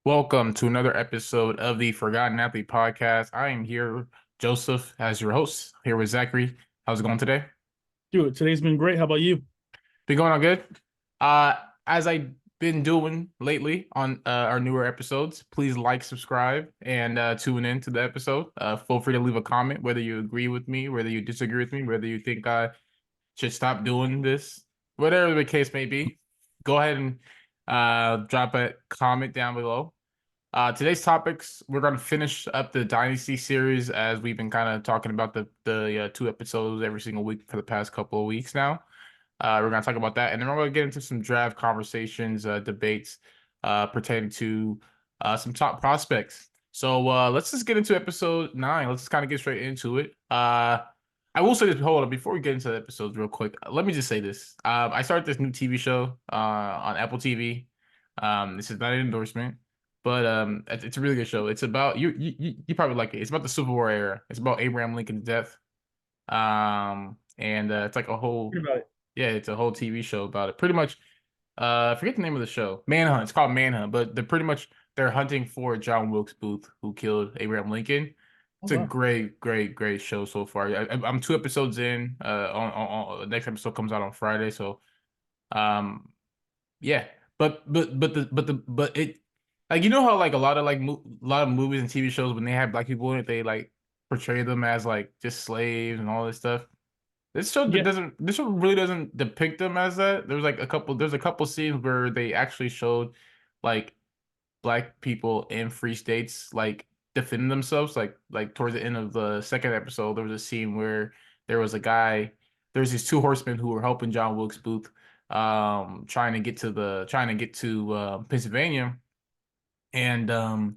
Welcome to another episode of the Forgotten Athlete Podcast. I am here, Joseph, as your host, here with Zachary. How's it going today? Dude, today's been great. How about you? Been going on good? Uh, as I've been doing lately on our newer episodes, please like, subscribe, and tune in to the episode. Feel free to leave a comment, whether you agree with me, whether you disagree with me, whether you think I should stop doing this, whatever the case may be. Go ahead and drop a comment down below. Today's topics, we're going to finish up the Dynasty series as we've been kind of talking about the two episodes every single week for the past couple of weeks now. We're going to talk about that, and then we're going to get into some draft conversations, debates pertaining to some top prospects. So let's just get into episode 9. Let's just kind of get straight into it. I will say this, hold on, before we get into the episodes real quick, let me just say this. I started this new TV show on Apple TV. This is not an endorsement. But it's a really good show. It's about you probably like it. It's about the Civil War era. It's about Abraham Lincoln's death. And it's like a whole Hear about it. yeah, it's a whole TV show about it. Pretty much I forget the name of the show. Manhunt. It's called Manhunt, but they're hunting for John Wilkes Booth who killed Abraham Lincoln. Oh, It's a wow. great show so far. I'm 2 episodes in. On the next episode comes out on Friday, so um yeah, but it like how like a lot of a lot of movies and TV shows when they have black people in it they like portray them as like just slaves and all this stuff. Yeah, This show really doesn't depict them as that. There's a couple scenes where they actually showed like black people in free states like defending themselves like towards the end of the second episode there was a scene where there was a guy there's these two horsemen who were helping John Wilkes Booth trying to get to Pennsylvania and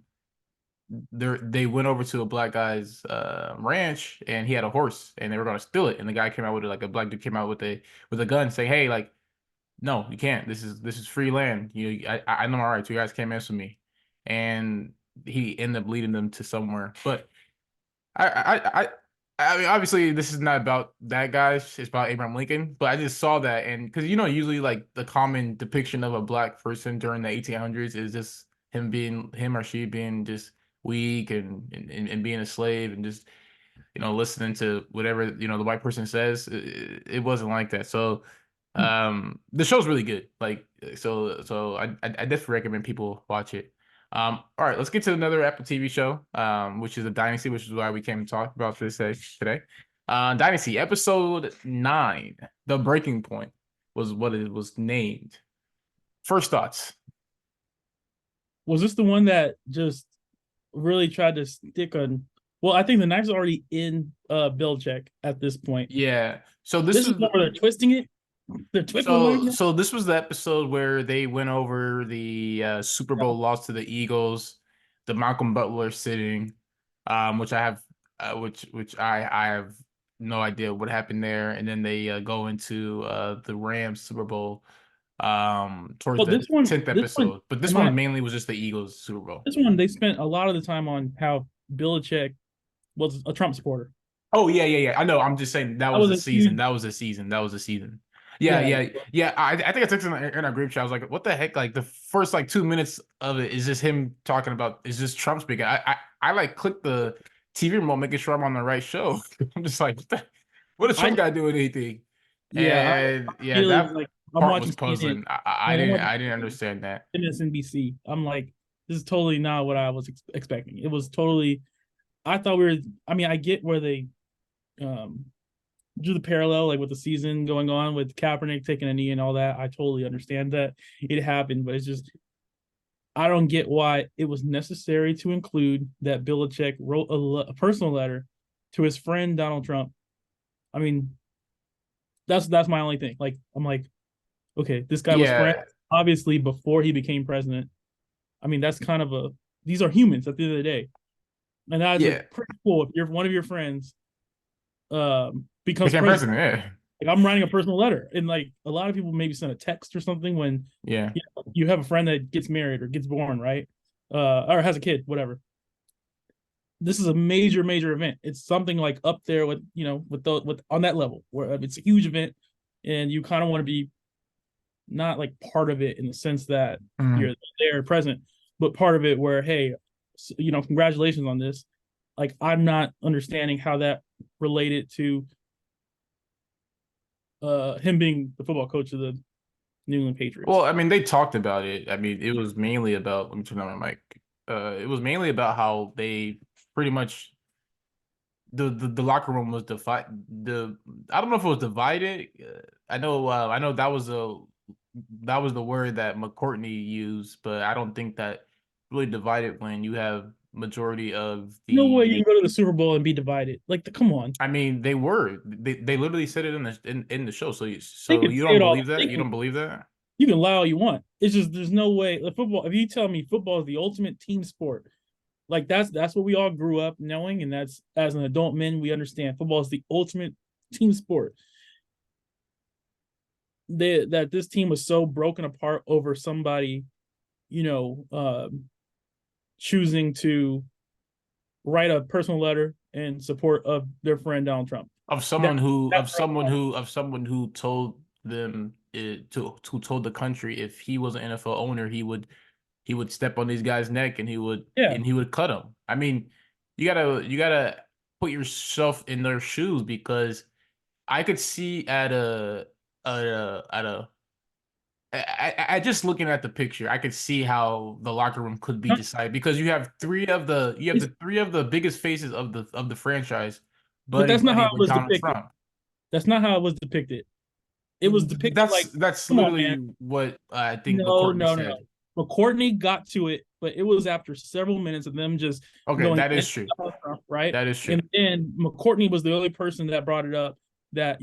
they went over to a black guy's ranch and he had a horse and they were going to steal it and the guy came out with it like a black dude came out with a gun saying hey like no, you can't. This is free land. I know my rights. You guys can't mess with me. And he ended up leading them to somewhere. But I I I I mean, obviously, this is not about that guy. It's about Abraham Lincoln. But I just saw that, and because usually like the common depiction of a black person during the 1800s is just him or she being just weak and being a slave and just listening to whatever, the white person says. It wasn't like that. So, the show's really good. I definitely recommend people watch it. All right, let's get to another Apple TV show, which is a Dynasty, which is why we came to talk about this today. Dynasty episode 9, The Breaking Point was what it was named. First thoughts. was this the one that just really tried to stick on? Well, I think the knife's already in Belichick at this point. Yeah. So this This is was more they're twisting it. They're twisting the knife So, now. so this was the episode where they went over the Super Bowl No. loss to the Eagles, the Malcolm Butler sitting, which I have, which I have no idea what happened there, and then they go into the Rams Super Bowl towards Well, the this one, tenth this one, episode, but this am I? one mainly was just the Eagles Super Bowl. This one they spent a lot of the time on how Belichick was a Trump supporter. Oh yeah. I know. I'm just saying that That was was a a season. huge, That was a season. That was a season. Yeah, yeah. yeah, yeah. I think I texted in our group chat. I was like, "What the heck?" Like the first like 2 minutes of it is just him talking about is just Trump speaking. I like click the TV remote, making sure I'm on the right show. I'm just like, what does I Trump got to do with anything? yeah, I And yeah, immediately was that like, I'm part was watching CNN. puzzling. I Man, I'm didn't watching I didn't understand that. MSNBC. I'm like, this is totally not what I was expecting. It was totally. I thought we were. I mean, I get where they um drew the parallel, like with the season going on with Kaepernick taking a knee and all that. I totally understand that it happened, but it's just I don't get why it was necessary to include that Belichick wrote a personal letter to his friend Donald Trump. I mean, that's my only thing. Like, I'm like, okay, this guy was friends Yeah, obviously before he became president. I mean, that's kind of a these are humans at the end of the day, and that's yeah. like pretty cool if you're one of your friends becomes Became president. president. Yeah, Like I'm writing a personal letter, and like a lot of people maybe send a text or something when yeah, you have a friend that gets married or gets born, right? Or has a kid, whatever. This is a major event. It's something like up there with with on that level where it's a huge event, and you kind of want to be not like part of it in the sense that Mhm. you're there present, but part of it where, hey, congratulations on this. Like, I'm not understanding how that related to him being the football coach of the New England Patriots. Well, I mean, they talked about it. I mean, it was mainly about, let me turn on my mic. It was mainly about how they pretty much the locker room was divided. I don't know if it was divided. I know that was the word that McCourtney used, but I don't think that really divided when you have majority of No way you the. can go to the Super Bowl and be divided. Like, come on. I mean, they literally said it in the show. So They so can you say don't it all. believe that? You don't believe that? You can lie all you want. It's just there's no way. Like, football. If you tell me football is the ultimate team sport, like that's what we all grew up knowing, and that's as an adult men we understand football is the ultimate team sport. That this team was so broken apart over somebody, you know, choosing to write a personal letter in support of their friend Donald Trump. Of That, someone who that's told them who told the country if he was an NFL owner, he would step on these guys' neck and yeah. he would cut them. I mean, you gotta put yourself in their shoes because I could see at a I just looking at the picture, I could see how the locker room could be decided because you have It's, the three of the biggest faces of the franchise but buddy that's not how buddy it with was Donald depicted. Trump. That's not how it was depicted. It was depicted like, That's come on, man. literally what I think No, McCourtney no, no, said. no. But Courtney got to it, but it was after several minutes of them just Okay, going that is true. right. That is true. And then McCourtney was the only person that brought it up that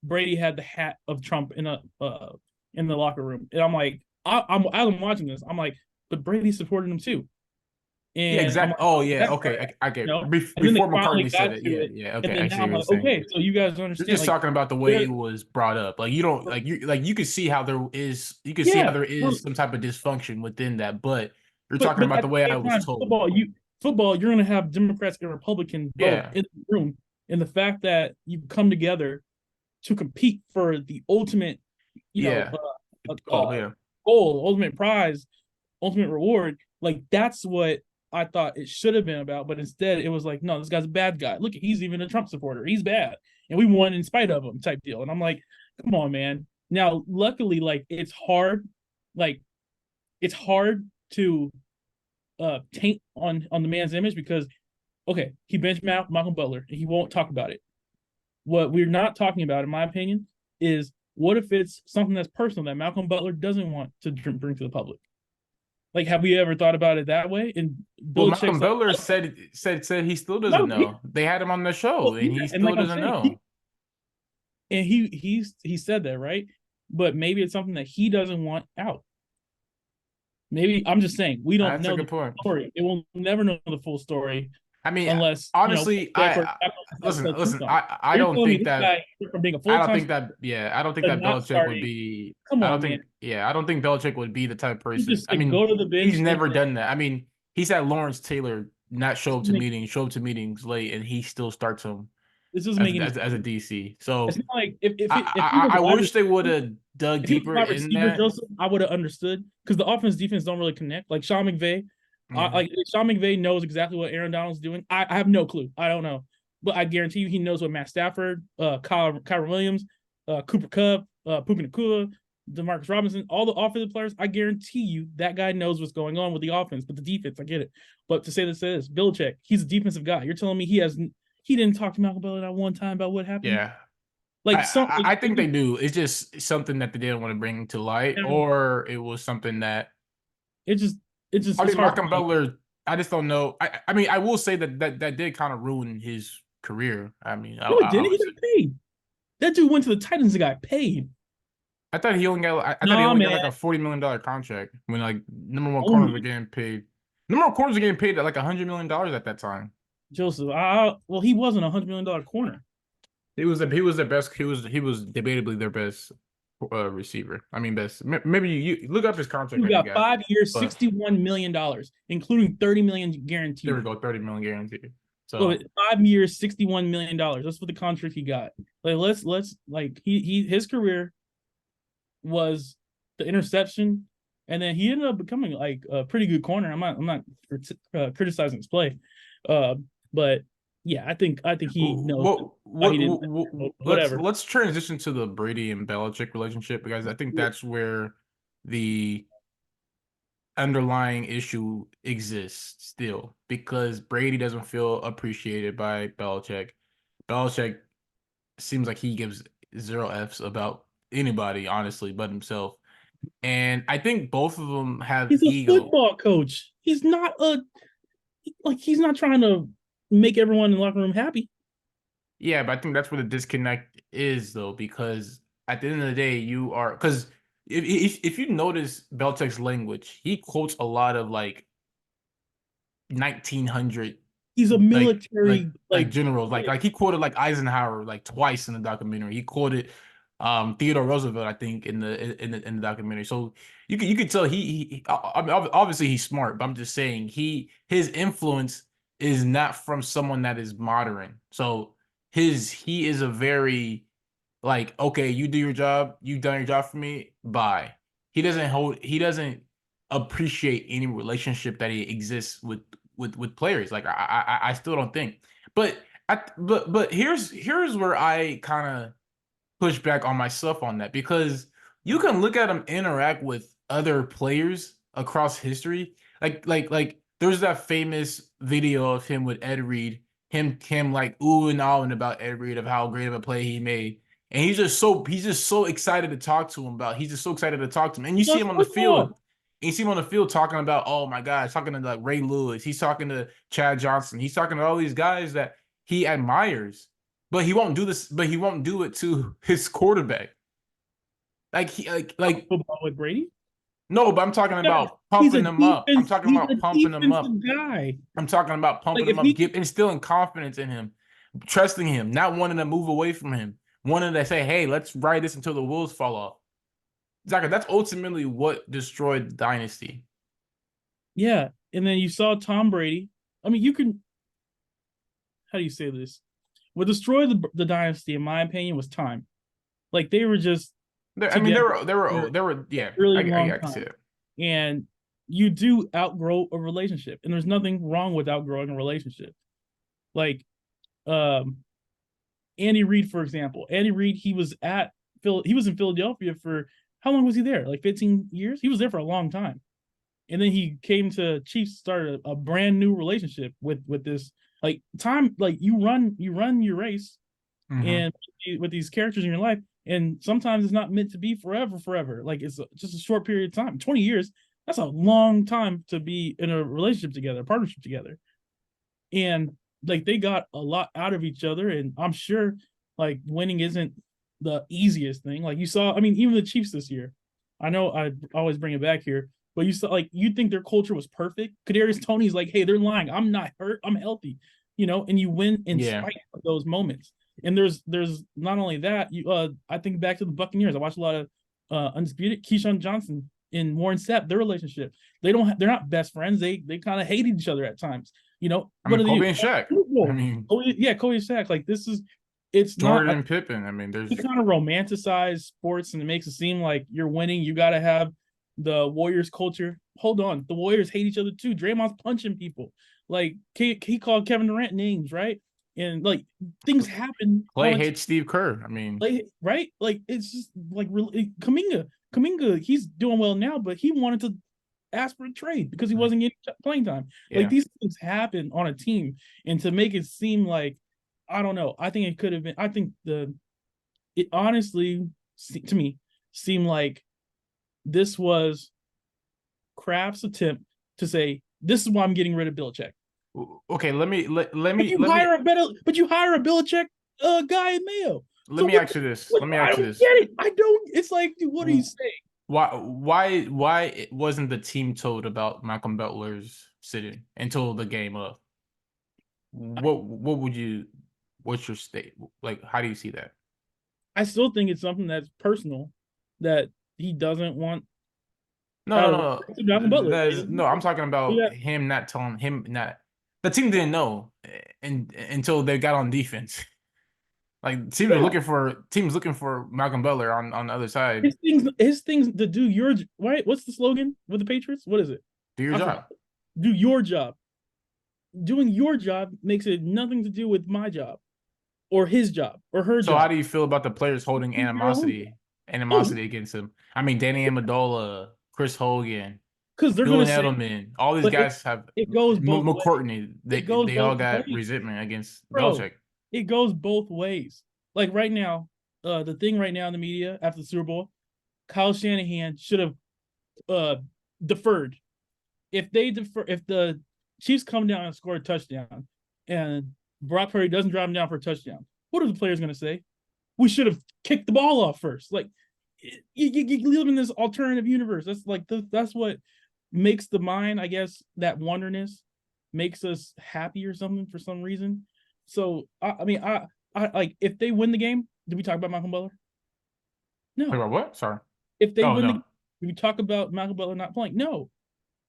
Brady had the hat of Trump in the locker room, and I'm like, as I'm watching this, I'm like, but Brady supported him too, Yeah, and I'm exactly. like, Oh okay, yeah, that's okay, right, I get And then they before finally McCartney said got it. to Yeah, it, yeah. and Okay, then I now see what I'm you're like, saying. okay, so you guys You're understand, just like, talking about the way it was brought up. Like you don't like you could see how you could see how yeah, there is some type of dysfunction within that, but you're talking but about at the the way I same was time, told. football, you're gonna have Democrats and Republicans both Yeah, in the room, and the fact that you come together to compete for the ultimate, you know, yeah. Oh uh, yeah. goal, ultimate prize, ultimate reward, like that's what I thought it should have been about. But instead, it was like, no, this guy's a bad guy. Look, he's even a Trump supporter. He's bad, and we won in spite of him, type deal. And I'm like, come on, man. Now, luckily, like like it's hard to taint on the man's image because okay, he benched Malcolm Butler. And he won't talk about it. What we're not talking about, in my opinion, is what if it's something that's personal that Malcolm Butler doesn't want to bring to the public? Like, have we ever thought about it that way? And Well, Belichick's Malcolm like, Butler oh, said he still doesn't no, know. They had him on the show and yeah, he and still like I'm doesn't saying, know. he said that, right? But maybe it's something that he doesn't want out. Maybe I'm just saying we don't That's a know the good point. story. It will never know the full story I mean, unless honestly, Belichick listen, tells truth listen. on it. I You're don't telling me think this that guy from being a full time I don't think to that not Belichick would starting. be. Come I on, don't man. think. Yeah, I don't think Belichick would be the type of He person. just I said mean, go to the he's bench and never done that. I mean, he's had Lawrence Taylor not show up to meetings late, and he still starts him this doesn't make any as a sense. DC. It's So not like if he was I a wide wish they would receiver, have dug if he was a deeper wide in receiver, that. Joseph, I would have understood because the offense defense don't really connect. Like Sean McVay, Mhm. like Sean McVay knows exactly what Aaron Donald's doing. I have no clue. I don't know, but I guarantee you he knows what Matt Stafford, Kyron Williams, Cooper Kupp, Puka Nakua, Demarcus Robinson, all the offensive players. I guarantee you that guy knows what's going on with the offense, but the defense, I get it. But to say this, Belichick, he's a defensive guy. You're telling me he didn't talk to Malcolm Butler that one time about what happened? Yeah. Like some, like, I think they do. It's just something that they didn't want to bring to light, or it was something that it just I it's mean, hard for Malcolm me. Butler. I just don't know. I mean, I will say that did kind of ruin his career. I mean, No, it I didn't. He would say. got paid. That dude went to the Titans and got paid. I thought he only got. I thought he Nah, only got man. like a $40 million contract when like number one corners were Only getting paid. Number one corners were getting paid at like $100 million at that time. Joseph. Well, he wasn't $100 million corner. He was their best. He was debatably their best receiver. I mean, best. Maybe you look up his contract He that he got got. 5 years, But $61 million, including 30 million there we guaranteed. go, 30 million guaranteed. So So 5 years, $61 million. That's what the contract he got. Like let's like his career was the interception and then he ended up becoming like a pretty good corner. I'm not criticizing his play, uh, but yeah, I think he knows how he didn't whatever. Let's transition to the Brady and Belichick relationship because I think that's where the underlying issue exists still because Brady doesn't feel appreciated by Belichick. Belichick seems like he gives zero Fs about anybody, honestly, but himself. And I think both of them have He's a ego. football coach. He's not a like he's not trying to make everyone in the locker room happy. Yeah, but I think that's where the disconnect is, though, because at the end of the day, you are because if you notice Belichick's language, he quotes a lot of like 1900 He's a military like generals like he quoted like Eisenhower like twice in the documentary. He quoted Theodore Roosevelt I think in the documentary. So you could tell I mean, obviously he's smart, but I'm just saying his influence is not from someone that is modern. So he is a very like, okay, you do your job, you've done your job for me, bye. He doesn't appreciate any relationship that he exists with players. Like I still don't think. But but here's where I kind of push back on myself on that because you can look at him interact with other players across history. Like there's that famous video of him with Ed Reed, him like ooh and ahhing about Ed Reed of how great of a play he made. And he's just so excited to talk to him about. He's just so excited to talk to him. And you see loves him on the field. football. And you see him on the field talking about, oh my God, he's talking to like Ray Lewis. He's talking to Chad Johnson. He's talking to all these guys that he admires. But he won't do this, but he won't do it to his quarterback. Like he like Football with Brady. no, but I'm talking Yeah, about pumping them up. I'm talking He's a about pumping them up. defensive guy. I'm talking about Like pumping if him up, he instilling confidence in him, trusting him, not wanting to move away from him, wanting to say, hey, let's ride this until the wheels fall off. Zaka, that's ultimately what destroyed the dynasty. yeah, and then you saw Tom Brady. I mean, you can how do you say this? What destroyed the dynasty, in my opinion, was time. Like they were just I mean, together for yeah, really I long can see time. it. And you do outgrow a relationship. And there's nothing wrong with outgrowing a relationship. Like um Andy Reid, for example. Andy Reid, he was in Philadelphia for how long was he there? Like 15 years? He was there for a long time. And then he came to Chiefs, started a brand new relationship with this like time, like you run your race Mm-hmm. and with these characters in your life, and sometimes it's not meant to be forever. Like it's just a short period of time. 20 years, that's a long time to be in a relationship together, a partnership together. And like they got a lot out of each other, and I'm sure like winning isn't the easiest thing. Like you saw, I mean, even the Chiefs this year. I know I always bring it back here, but you saw like you think their culture was perfect. Kadarius Toney's like, hey, they're lying. I'm not hurt. I'm healthy. And you win in Yeah. spite of those moments. And there's not only that, I think back to the Buccaneers. I watched a lot of Undisputed, Keyshawn Johnson and Warren Sapp, their relationship. They're not best friends. They kind of hate each other at times. I What mean, do they do? Kobe and Shaq. I mean, Yeah, Kobe Shaq. Like this is, it's not. Jordan and Pippen. I mean, We there's kind of romanticize sports and it makes it seem like you're winning. You got to have the Warriors culture. Hold on, the Warriors hate each other too. Draymond's punching people. Like he called Kevin Durant names, right? And like things happen on Clay a hates Steve Kerr. I mean, like right. Like it's just like really Kaminga. He's doing well now, but he wanted to ask for a trade because he wasn't getting playing time. Like yeah. these things happen on a team, and to make it seem like I don't know, I think it could have been. I think it honestly to me seemed like this was Kraft's attempt to say this is why I'm getting rid of Belichick. Okay, let But me you hire a better, but you hire a Belichick guy in Mayo. let So me what? ask you this. Like Let me I ask you don't this. get it. I don't. It's like, dude, what are you saying? Why it wasn't the team told about Malcolm Butler's sitting until the game up? What would you what's your state? Like how do you see that? I still think it's something that's personal that he doesn't want No, out no, of no. Malcolm Butler. No, I'm talking about Yeah, him not telling him not the team didn't know and until they got on defense. Like Yeah. teams looking for Malcolm Butler on the other side. His things to do your right. What's the slogan with the Patriots? What is it? Do your I job. forgot. Do your job. Doing your job makes it nothing to do with my job or his job or her So how job. do you feel about the players holding Your own job. Oh, animosity against him? I mean, Danny Amendola, Chris Hogan, because they're gonna Julian say, Edelman, all these but guys have it goes both ways. McCourtney. It goes They all both got ways, resentment against bro. Belichick. It goes both ways. Like right now, the thing right now in the media after the Super Bowl, Kyle Shanahan should have uh deferred. If the Chiefs come down and score a touchdown, and Brock Purdy doesn't drive him down for a touchdown, what are the players going to say? We should have kicked the ball off first. Like you live in this alternative universe. That's like that's what makes the mind, I guess, that wonderness makes us happy or something for some reason. So I mean, I like if they win the game. Did we talk about Malcolm Butler? Talk No. about what? Sorry. If they Oh win the, no. did we talk about Malcolm Butler not playing? No.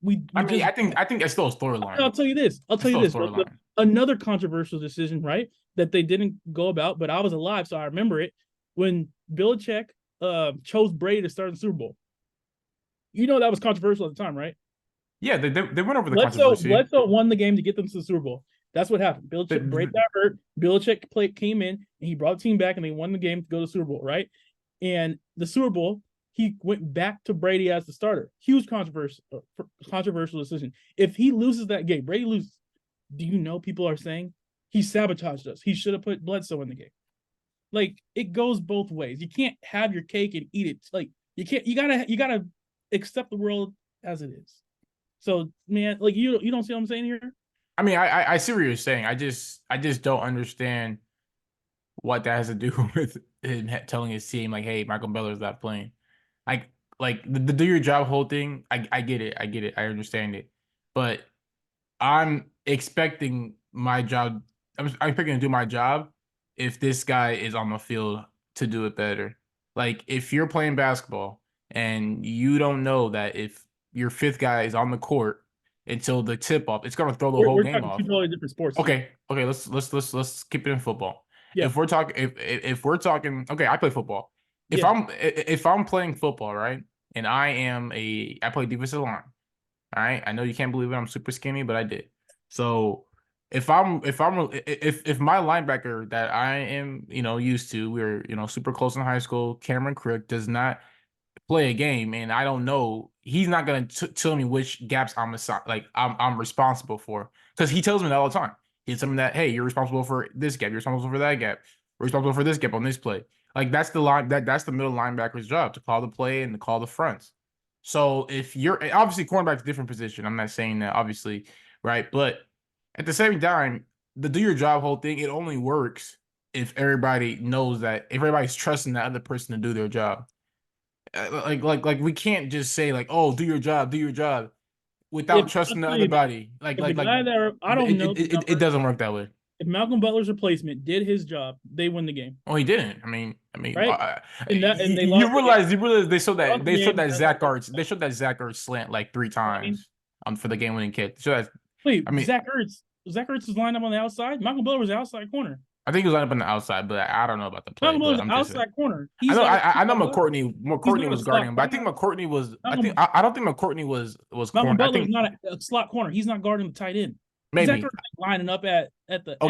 I We mean, just I think that's still a storyline. I'll tell you this. I'll It's tell you still a this. storyline. Another controversial decision, right? That they didn't go about, but I was alive, so I remember it when Belichick chose Brady to start the Super Bowl. You know that was controversial at the time, right? Yeah, they went over the controversy. Bledsoe won the game to get them to the Super Bowl. That's what happened. Brady got hurt. Came in and he brought the team back and they won the game to go to the Super Bowl, right? And the Super Bowl, he went back to Brady as the starter. Huge controversial decision. If he loses that game, Brady loses. Do you know people are saying he sabotaged us? He should have put Bledsoe in the game. Like it goes both ways. You can't have your cake and eat it. Like you can't. You gotta accept the world as it is. So man, like you don't see what I'm saying here. I mean, I see what you're saying. I just don't understand what that has to do with him telling his team like, "Hey, Michael Beller's not playing." Like the do your job whole thing. I get it. I get it. I understand it. But I'm expecting my job. I'm expecting to do my job if this guy is on the field to do it better. Like if you're playing basketball and you don't know that if your fifth guy is on the court until the tip off, it's gonna throw the whole We're game talking two off. totally different sports too. Okay, okay, let's keep it in football. Yeah, If we're talking, okay, I play football. yeah. If I'm playing football, right, and I play defensive line. All right, I know you can't believe it. I'm super skinny, but I did. So if my linebacker that I am used to, we were super close in high school, Cameron Crick does not play a game, and I don't know, he's not gonna tell me which gaps I'm responsible for, because he tells me that all the time. He tells me that, hey, you're responsible for this gap, you're responsible for that gap, we're responsible for this gap on this play. Like that's the middle linebacker's job, to call the play and to call the fronts. So if you're obviously cornerback's a different position, I'm not saying that obviously, right? But at the same time, the do your job whole thing, it only works if everybody knows that, if everybody's trusting the other person to do their job. Like we can't just say like, oh, do your job If without I'll trusting the tell other you this, body. if the guy that I don't know the It numbers, doesn't work that way. if Malcolm Butler's replacement did his job, they win the game, Oh, he didn't. right? And they lost the game. You realize Lost the they showed game that because of Zach Ertz slant like three Ryan. times for the game winning kick. So that Wait, I mean, Zach Ertz is lined up on the outside. Malcolm Butler was the outside corner. I think he was lined up on the outside, but I don't know about the play. Malcolm But Butler's I'm just saying. outside corner. I know Outside. He's McCourtney not a was guarding slot him, but I think corner. McCourtney was Malcolm I don't think McCourtney was Malcolm corner. I Butler is think not a slot corner. He's not guarding the tight end. Zach maybe. Ertz is lining up at the X. But Oh,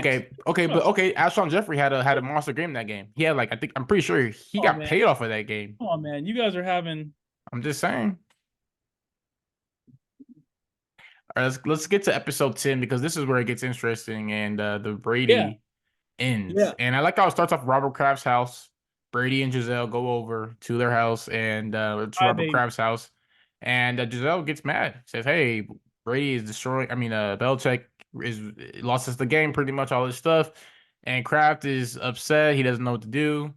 okay. Alshon Jeffrey had a monster game that game. He had like, I'm pretty sure he oh got man, paid off of that game. come on, man. You guys are having. I'm just saying. All right, let's get to episode 10, because this is where it gets interesting, and the Yeah, Brady ends. yeah. And I like how it starts off Robert Kraft's house. Brady and Giselle go over to their house, and it's Hi, Robert baby. Kraft's house. And Giselle gets mad, says, "Hey, Brady is destroying. Belichick is lost us the game, pretty much all this stuff." And Kraft is upset. He doesn't know what to do.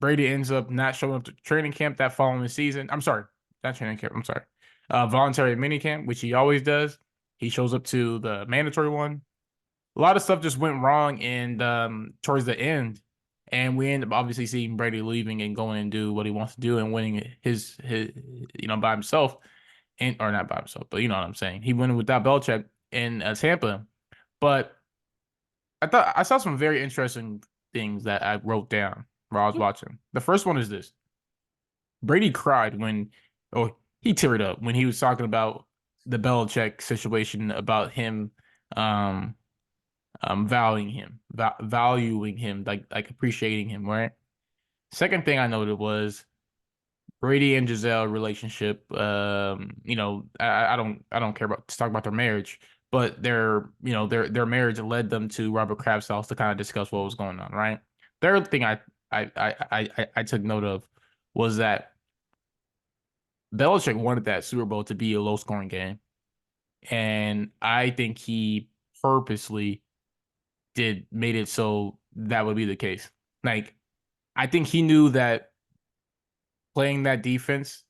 Brady ends up not showing up to training camp that following season. I'm sorry, not training camp. I'm sorry, voluntary minicamp, which he always does. He shows up to the mandatory one. A lot of stuff just went wrong, and towards the end, and we end up obviously seeing Brady leaving and going and do what he wants to do and winning his by himself, and or not by himself, but you know what I'm saying. He went without Belichick in Tampa, but I thought I saw some very interesting things that I wrote down while I was watching. The first one is this: Brady cried when, oh, he teared up when he was talking about the Belichick situation, about him, um, valuing him, like appreciating him, right? Second thing I noted was Brady and Giselle relationship. I don't care about to talk about their marriage, but their marriage led them to Robert Kraft's house to kind of discuss what was going on, right? Third thing I took note of was that Belichick wanted that Super Bowl to be a low scoring game, and I think he purposely did made it so that would be the case. Like, I think he knew that playing that defense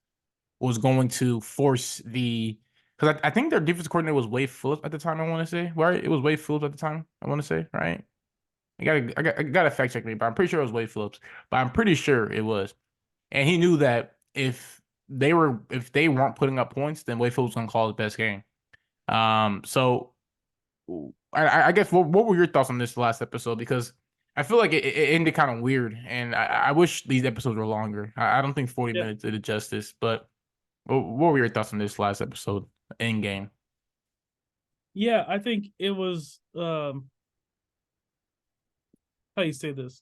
was going to force the because I think their defense coordinator was Wade Phillips at the time. I want to say, right? It was Wade Phillips at the time. I want to say, right? I gotta fact check me, but I'm pretty sure it was Wade Phillips. But I'm pretty sure it was, and he knew that if they weren't putting up points, then Wade Phillips was gonna call his best game. So I guess what were your thoughts on this last episode? Because I feel like it ended kind of weird, and I wish these episodes were longer. I don't think 40 Yeah. minutes did it justice, but what were your thoughts on this last episode in game? Yeah, I think it was how you say this?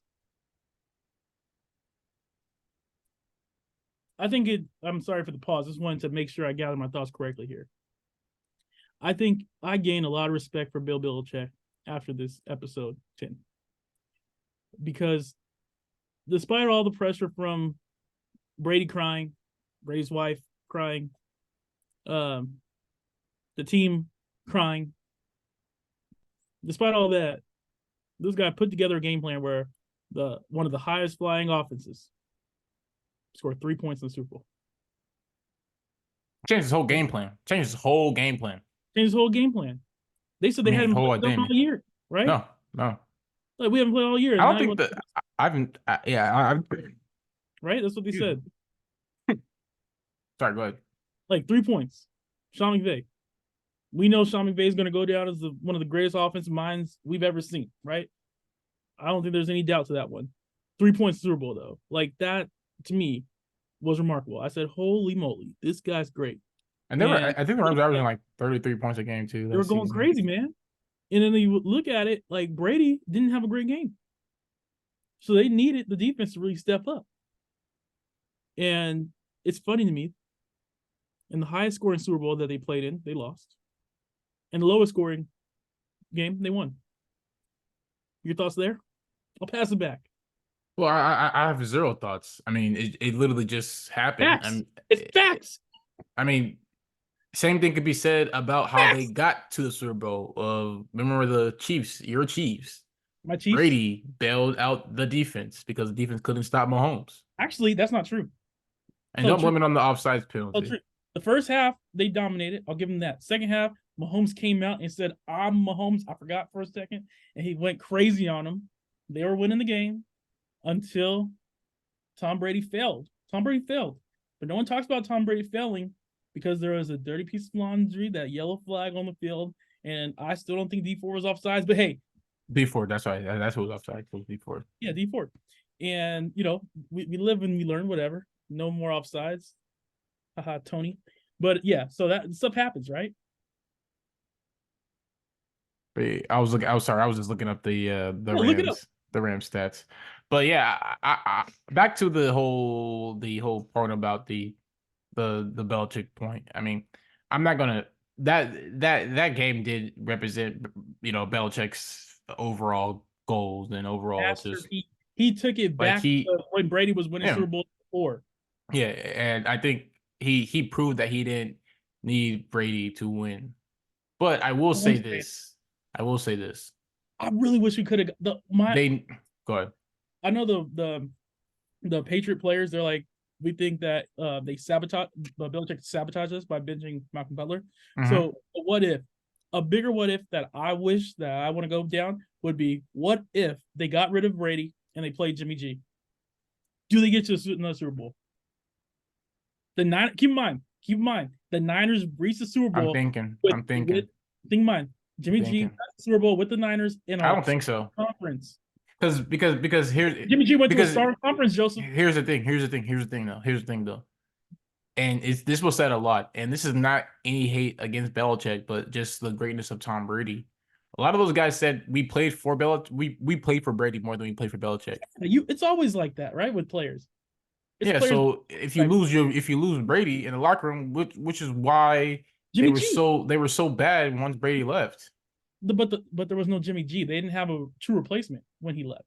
I think I'm sorry for the pause. Just wanted to make sure I gather my thoughts correctly here. I think I gained a lot of respect for Bill Belichick after this episode 10. Because despite all the pressure from Brady crying, Brady's wife crying, the team crying, despite all that, this guy put together a game plan where one of the highest flying offenses scored 3 points in the Super Bowl. Changed his whole game plan. Changed his whole game plan. Changed his whole game plan. They said they hadn't whole played all identity. year, right? No. Like, we haven't played all year. I don't think that I haven't. I've. Right? That's what they said. Sorry, go ahead. Like 3 points. Sean McVay. We know Sean McVay is going to go down as one of the greatest offensive minds we've ever seen, right? I don't think there's any doubt to that one. 3 points Super Bowl, though. Like, that, to me, was remarkable. I said, holy moly, this guy's great. And I think the Rams were averaging like 33 points a game, too. They were going crazy, man. And then you look at it, like, Brady didn't have a great game. So they needed the defense to really step up. And it's funny to me, in the highest scoring Super Bowl that they played in, they lost. And the lowest scoring game, they won. Your thoughts there? I'll pass it back. Well, I have zero thoughts. I mean, it literally just happened. Facts. It's facts. I mean, same thing could be said about how they got to the Super Bowl. Remember the Chiefs, your Chiefs. My Chiefs. Brady bailed out the defense because the defense couldn't stop Mahomes. Actually, that's not true. And don't blame it on the offsides penalty. The first half, they dominated. I'll give them that. Second half, Mahomes came out and said, I'm Mahomes. I forgot for a second. And he went crazy on them. They were winning the game until Tom Brady failed. Tom Brady failed. But no one talks about Tom Brady failing because there was a dirty piece of laundry, that yellow flag on the field. And I still don't think D4 was offsides. But hey. D4, that's right. That's what was offside. It was D4. Yeah, D4. And, we live and we learn, whatever. No more offsides. Haha, Tony. But yeah, so that stuff happens, right? I was just looking up the Rams stats. But yeah, I back to the whole point about the Belichick point. I mean, I'm not gonna that game did represent Belichick's overall goals and overall just he took it back to when Brady was winning Super Bowl before. Yeah, and I think he proved that he didn't need Brady to win. But I will say this. I really wish we could have go ahead. I know the Patriot players, they're like, we think that they Belichick sabotaged us by benching Malcolm Butler. Mm-hmm. So a bigger what if that I wish that I want to go down would be, what if they got rid of Brady and they played Jimmy G? Do they get to another Super Bowl? Keep in mind, the Niners reached the Super Bowl. I'm thinking. Think in mind, Jimmy G got the Super Bowl with the Niners in I don't think so. Conference. Because Jimmy G went to a because star conference, Joseph. here's the thing though. And this was said a lot, and this is not any hate against Belichick, but just the greatness of Tom Brady. A lot of those guys said we played for Belichick. We played for Brady more than we played for Belichick. It's always like that, right? With players, it's Yeah, players. so if you lose Brady in the locker room, which is why Jimmy G, they were so bad once Brady left. but there was no Jimmy G. They didn't have a true replacement when he left,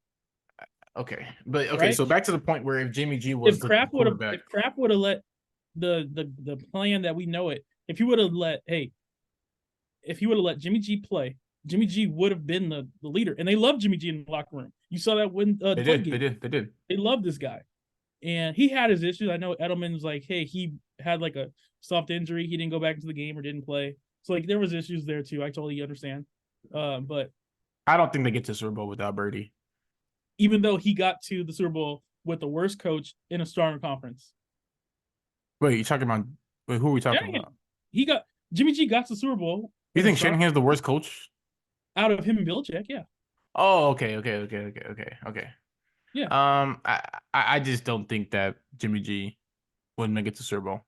Okay, but okay, right? so back to the point where if Jimmy G was the quarterback, If Kraft would have let the plan that we know it, if he would have let if he would have let Jimmy G play, Jimmy G would have been the leader. And they loved Jimmy G in the locker room. You saw that when they did, they did, they did. They loved this guy. And he had his issues. I know Edelman's like, hey, he had like a soft injury. He didn't go back into the game or didn't play. So like there was issues there too. I totally understand. But I don't think they get to Super Bowl without Brady. even though he got to the Super Bowl with the worst coach in a stronger conference. Wait, you talking about? Wait, who are we talking Shanahan. about? Jimmy G got to the Super Bowl. You think Shanahan's the worst coach? Out of him and Belichick, yeah. Oh, okay. Yeah. I just don't think that Jimmy G would make it to Super Bowl.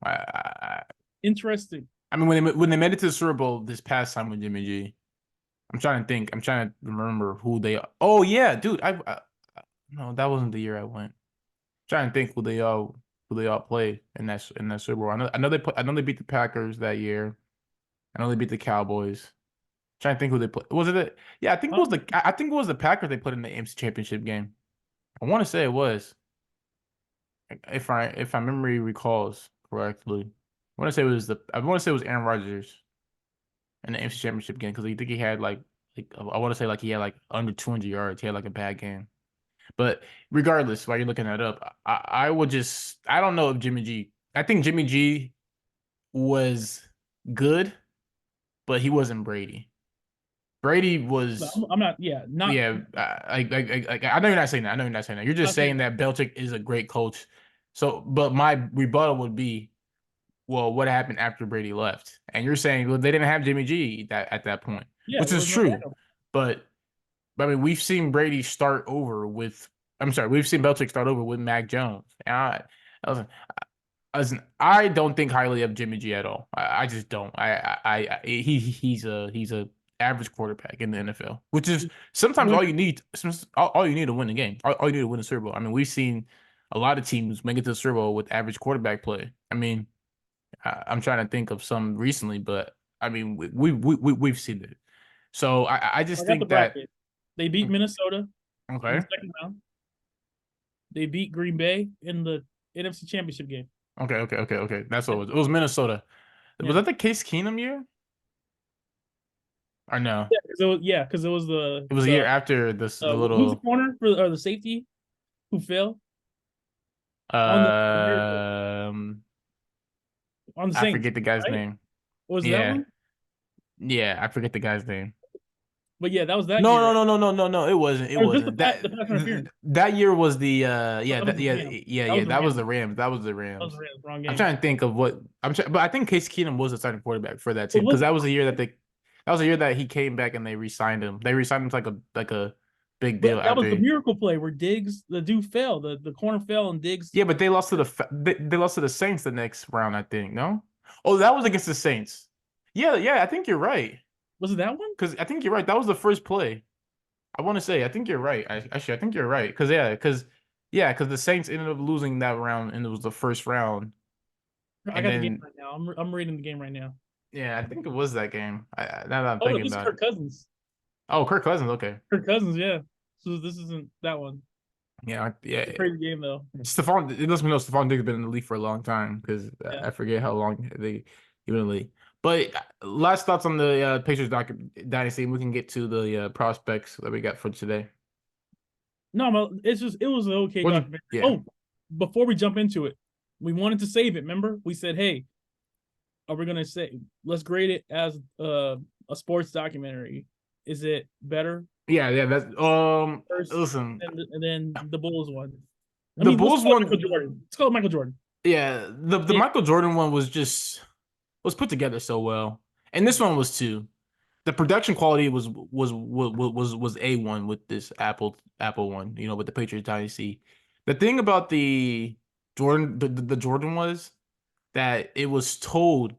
Interesting. I mean, when they made it to the Super Bowl this past time with Jimmy G, I'm trying to think. I'm trying to remember who they. Oh yeah, dude. No, that wasn't the year I went. I'm trying to think who they all played in that Super Bowl. I know they beat the Packers that year. I know they beat the Cowboys. Trying to think who they played. Was it? Yeah, I think it was the Packers they put in the AFC Championship game. I want to say it was. If my memory recalls correctly, I want to say it was Aaron Rodgers in the AFC Championship game because I think he had like I want to say like he had like under 200 yards. He had like a bad game. But regardless, while you're looking that up, I would just I don't know if Jimmy G. I think Jimmy G was good, but he wasn't Brady. Brady was. I'm not. Yeah, not. Yeah, I know you're not saying that. I know you're not saying that. You're just saying that Belichick is a great coach. So, but my rebuttal would be, well, what happened after Brady left? And you're saying, well, they didn't have Jimmy G at that point, Yeah, which is true. But I mean, we've seen Brady start over with. I'm sorry, we've seen Belichick start over with Mac Jones. And I don't think highly of Jimmy G at all. I just don't. He's a average quarterback in the NFL, which is sometimes all you need. All you need to win the game. All you need to win the Super Bowl. I mean, we've seen a lot of teams make it to the Super Bowl with average quarterback play. I mean, I'm trying to think of some recently, but I mean, we've seen it. So I just think that they beat Minnesota in okay. the second round. They beat Green Bay in the NFC Championship game. Okay. That's what it was. It was Minnesota. Yeah. Was that the Case Keenum year? Or no? Yeah, because it was the. It was a year after this. The little. Who's the corner for the safety who fell? On the Saints, I forget the guy's name. Was that one? Yeah, I forget the guy's name. But yeah, that was that. No. It wasn't. It wasn't. That year was the That was the Rams. That was the Rams. Wrong game. I'm trying to think of what but I think Case Keenum was the starting quarterback for that team because that was the year that he came back and they re-signed him. They re-signed him to like a big deal. That was the miracle play where Diggs, the dude fell. The corner fell and Diggs. Yeah, but they lost to the Saints the next round, I think. No? Oh, that was against the Saints. Yeah, I think you're right. Was it that one? Because I think you're right. That was the first play. I want to say I think you're right. Actually, I think you're right. Because the Saints ended up losing that round, and it was the first round. I got the game right now. I'm reading the game right now. Yeah, I think it was that game. Now that I'm thinking about Kirk Cousins. Oh, Kirk Cousins. Okay. Kirk Cousins. Yeah. So this isn't that one. Yeah. It's a crazy game though. It lets me know Stephon Diggs has been in the league for a long time because I forget how long he's been in the league. But last thoughts on the Patriots Dynasty. We can get to the prospects that we got for today. No, it was an okay documentary. Yeah. Oh, before we jump into it, we wanted to save it. Remember, we said, "Hey, are we gonna let's grade it as a sports documentary? Is it better?" Yeah. That's first, listen, and then the Bulls one. Bulls one. It's called Michael Jordan. Yeah, the Michael Jordan one was put together so well, and this one was too. the production quality was A1 with this Apple one, you know, with the Patriot Dynasty. The thing about the Jordan the Jordan was that it was told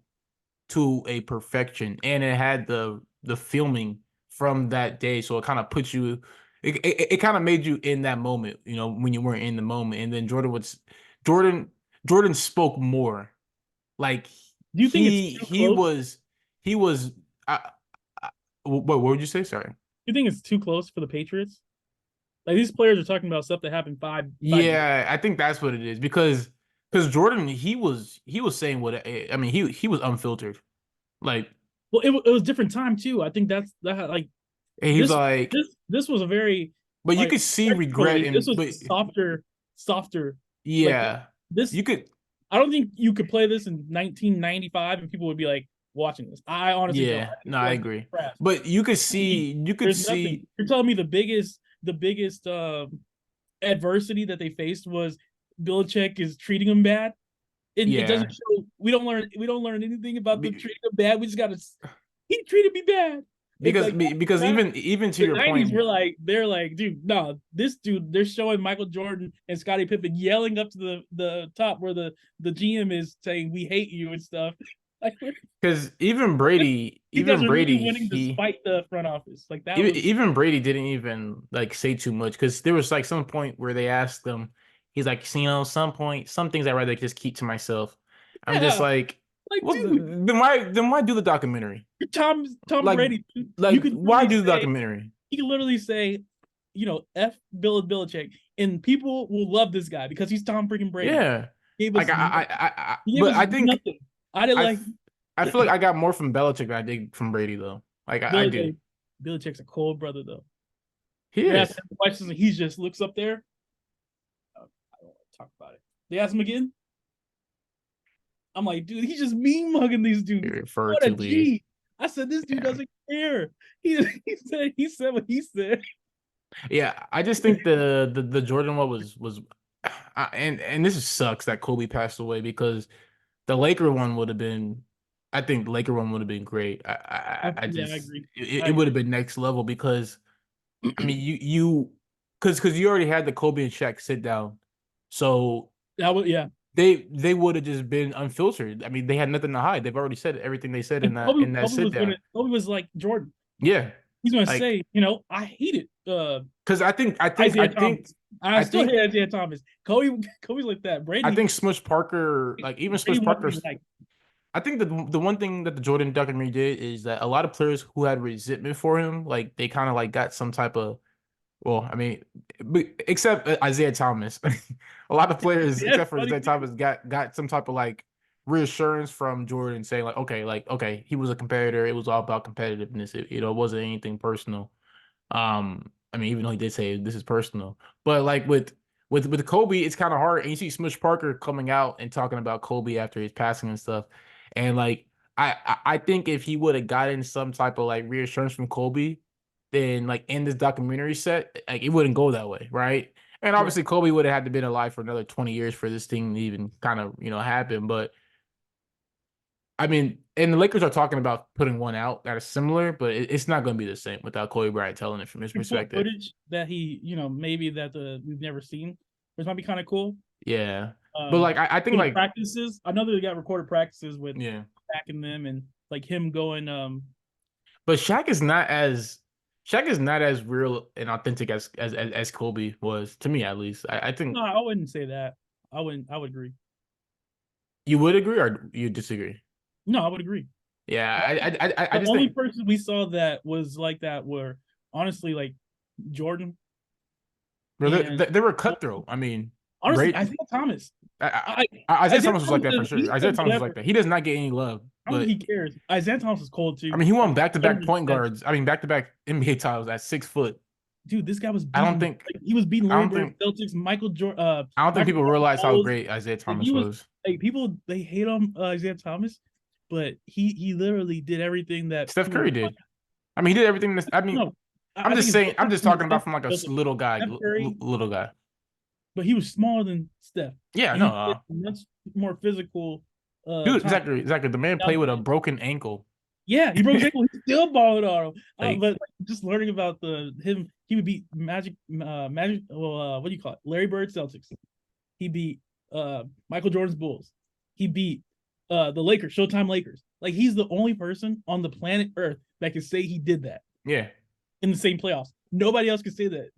to a perfection, and it had the filming from that day, so it kind of puts you, it kind of made you in that moment, you know, when you weren't in the moment. And then Jordan Jordan spoke more, like Do you think it's too he close? was he was what would you say? Sorry. Do you think it's too close for the Patriots? Like these players are talking about stuff that happened 5 years. Yeah, I think that's what it is, because Jordan, he was saying what, I mean, he was unfiltered. Like, Well, it was different time too. I think that's that like and he was this like, this was a very but you like could see regret, respectfully, this and was but softer. Like yeah, this, you could, I don't think you could play this in 1995 and people would be like watching this. I honestly don't. yeah, I think no, I like agree. trash. But you could There's nothing. see, You're telling me the biggest adversity that they faced was Belichick is treating them bad. It doesn't yeah, show. We don't learn anything about them be, treating them bad. We just gotta. He treated me bad. It's like because that, even to the your '90s point, were like they're like, dude, no, this dude. They're showing Michael Jordan and Scottie Pippen yelling up to the top where the GM is saying we hate you and stuff. Like because these guys even are literally Brady, winning he despite the front office. Like that was even Brady didn't even like say too much, because there was like some point where they asked him, he's like, you know, some point, some things I'd rather just keep to myself. I'm just yeah. like, Like well, dude, then why do the documentary? you're Tom Like Brady. Dude. You like could why literally do the say documentary? he can literally say, F Bill and Belichick, and people will love this guy because he's Tom freaking Brady. Yeah, Gave like us nothing. He gave but us I think nothing. I did like I feel like I got more from Belichick than I did from Brady though. Like I do. Belichick. Belichick's a cold brother though. He They're asking is. him questions and he just looks up there. I don't want to talk about it. They ask him again. I'm like, dude, he's just mean mugging these He dudes. referred What a to Lee. G. I said this dude Yeah. doesn't care. He said what he said. Yeah, I just think the Jordan one was and this sucks that Kobe passed away, because the Laker one would have been, I think the Laker one would have been great. I Yeah, I just agree. it I would have agree. been next level, because I mean because you already had the Kobe and Shaq sit down, so That was yeah. they would have just been unfiltered. I mean, they had nothing to hide. They've already said everything they said And in that sit down. Kobe was like Jordan. Yeah, He's gonna like, say, I hated because Isaiah Thomas. I I still hate think Isaiah Thomas. Kobe's like that. I Brady think Smush Parker, like even Brady Smush wanted to Parker, be like, I think the one thing that the Jordan documentary did is that a lot of players who had resentment for him, like they kind of like got some type of, well, I mean, except Isaiah Thomas, a lot of players yeah, except for funny Isaiah too. Thomas got some type of like reassurance from Jordan, saying like okay, he was a competitor. It was all about competitiveness. It wasn't anything personal. I mean, even though he did say this is personal, but like with Kobe, it's kind of hard. And you see Smush Parker coming out and talking about Kobe after his passing and stuff, and like I think if he would have gotten some type of like reassurance from Kobe, then like in this documentary set, like it wouldn't go that way, right? And Yeah, obviously Kobe would have had to been alive for another 20 years for this thing to even kind of, happen. But I mean, and the Lakers are talking about putting one out that is similar, but it's not going to be the same without Kobe Bryant telling it from his report perspective. footage that he, maybe that we've never seen, which might be kind of cool. Yeah, but Um, like I think the like, practices. I know they got recorded practices with yeah, backing them and like him going. but Shaq is not as real and authentic as Kobe was, to me at least. I think No, I wouldn't say that. I wouldn't. I would agree. you would agree or you disagree. No, I would agree. Yeah, I The just only think, person we saw that was like that were honestly like Jordan bro, and they were cutthroat. I mean, honestly Bray, Isaiah Thomas. I, I Isaiah Isaiah Thomas was like Thomas that for says sure. he Isaiah says Thomas was like whatever. that. He does not get any love, I don't think but he cares. Isaiah Thomas is cold I too. mean, he I won mean, back-to-back Jordan point said, guards. I mean, back-to-back NBA titles at 6 foot. dude, this guy was I don't beating. think Like, he was beating I Larry don't Bird, think Celtics, I don't think Michael people Jordan realize how Bulls. great Isaiah Like Thomas he was was. like people they hate on Isaiah Thomas, but he literally did everything that Steph people Curry want. did. I mean, he did everything. I mean, No, I'm I think just it's saying. I'm different just from talking about Steph from like a because little guy, Steph Curry, little guy. but he was smaller than Steph, Yeah, and no, he did much more physical dude, time. exactly. The man Now, played with a broken ankle. Yeah, he broke his ankle. He's still balling on him. Like, But like, just learning about him, he would beat Magic. Well, what do you call it? Larry Bird Celtics. He beat Michael Jordan's Bulls. He beat the Lakers, Showtime Lakers. Like he's the only person on the planet Earth that can say he did that yeah, in the same playoffs. Nobody else can say that.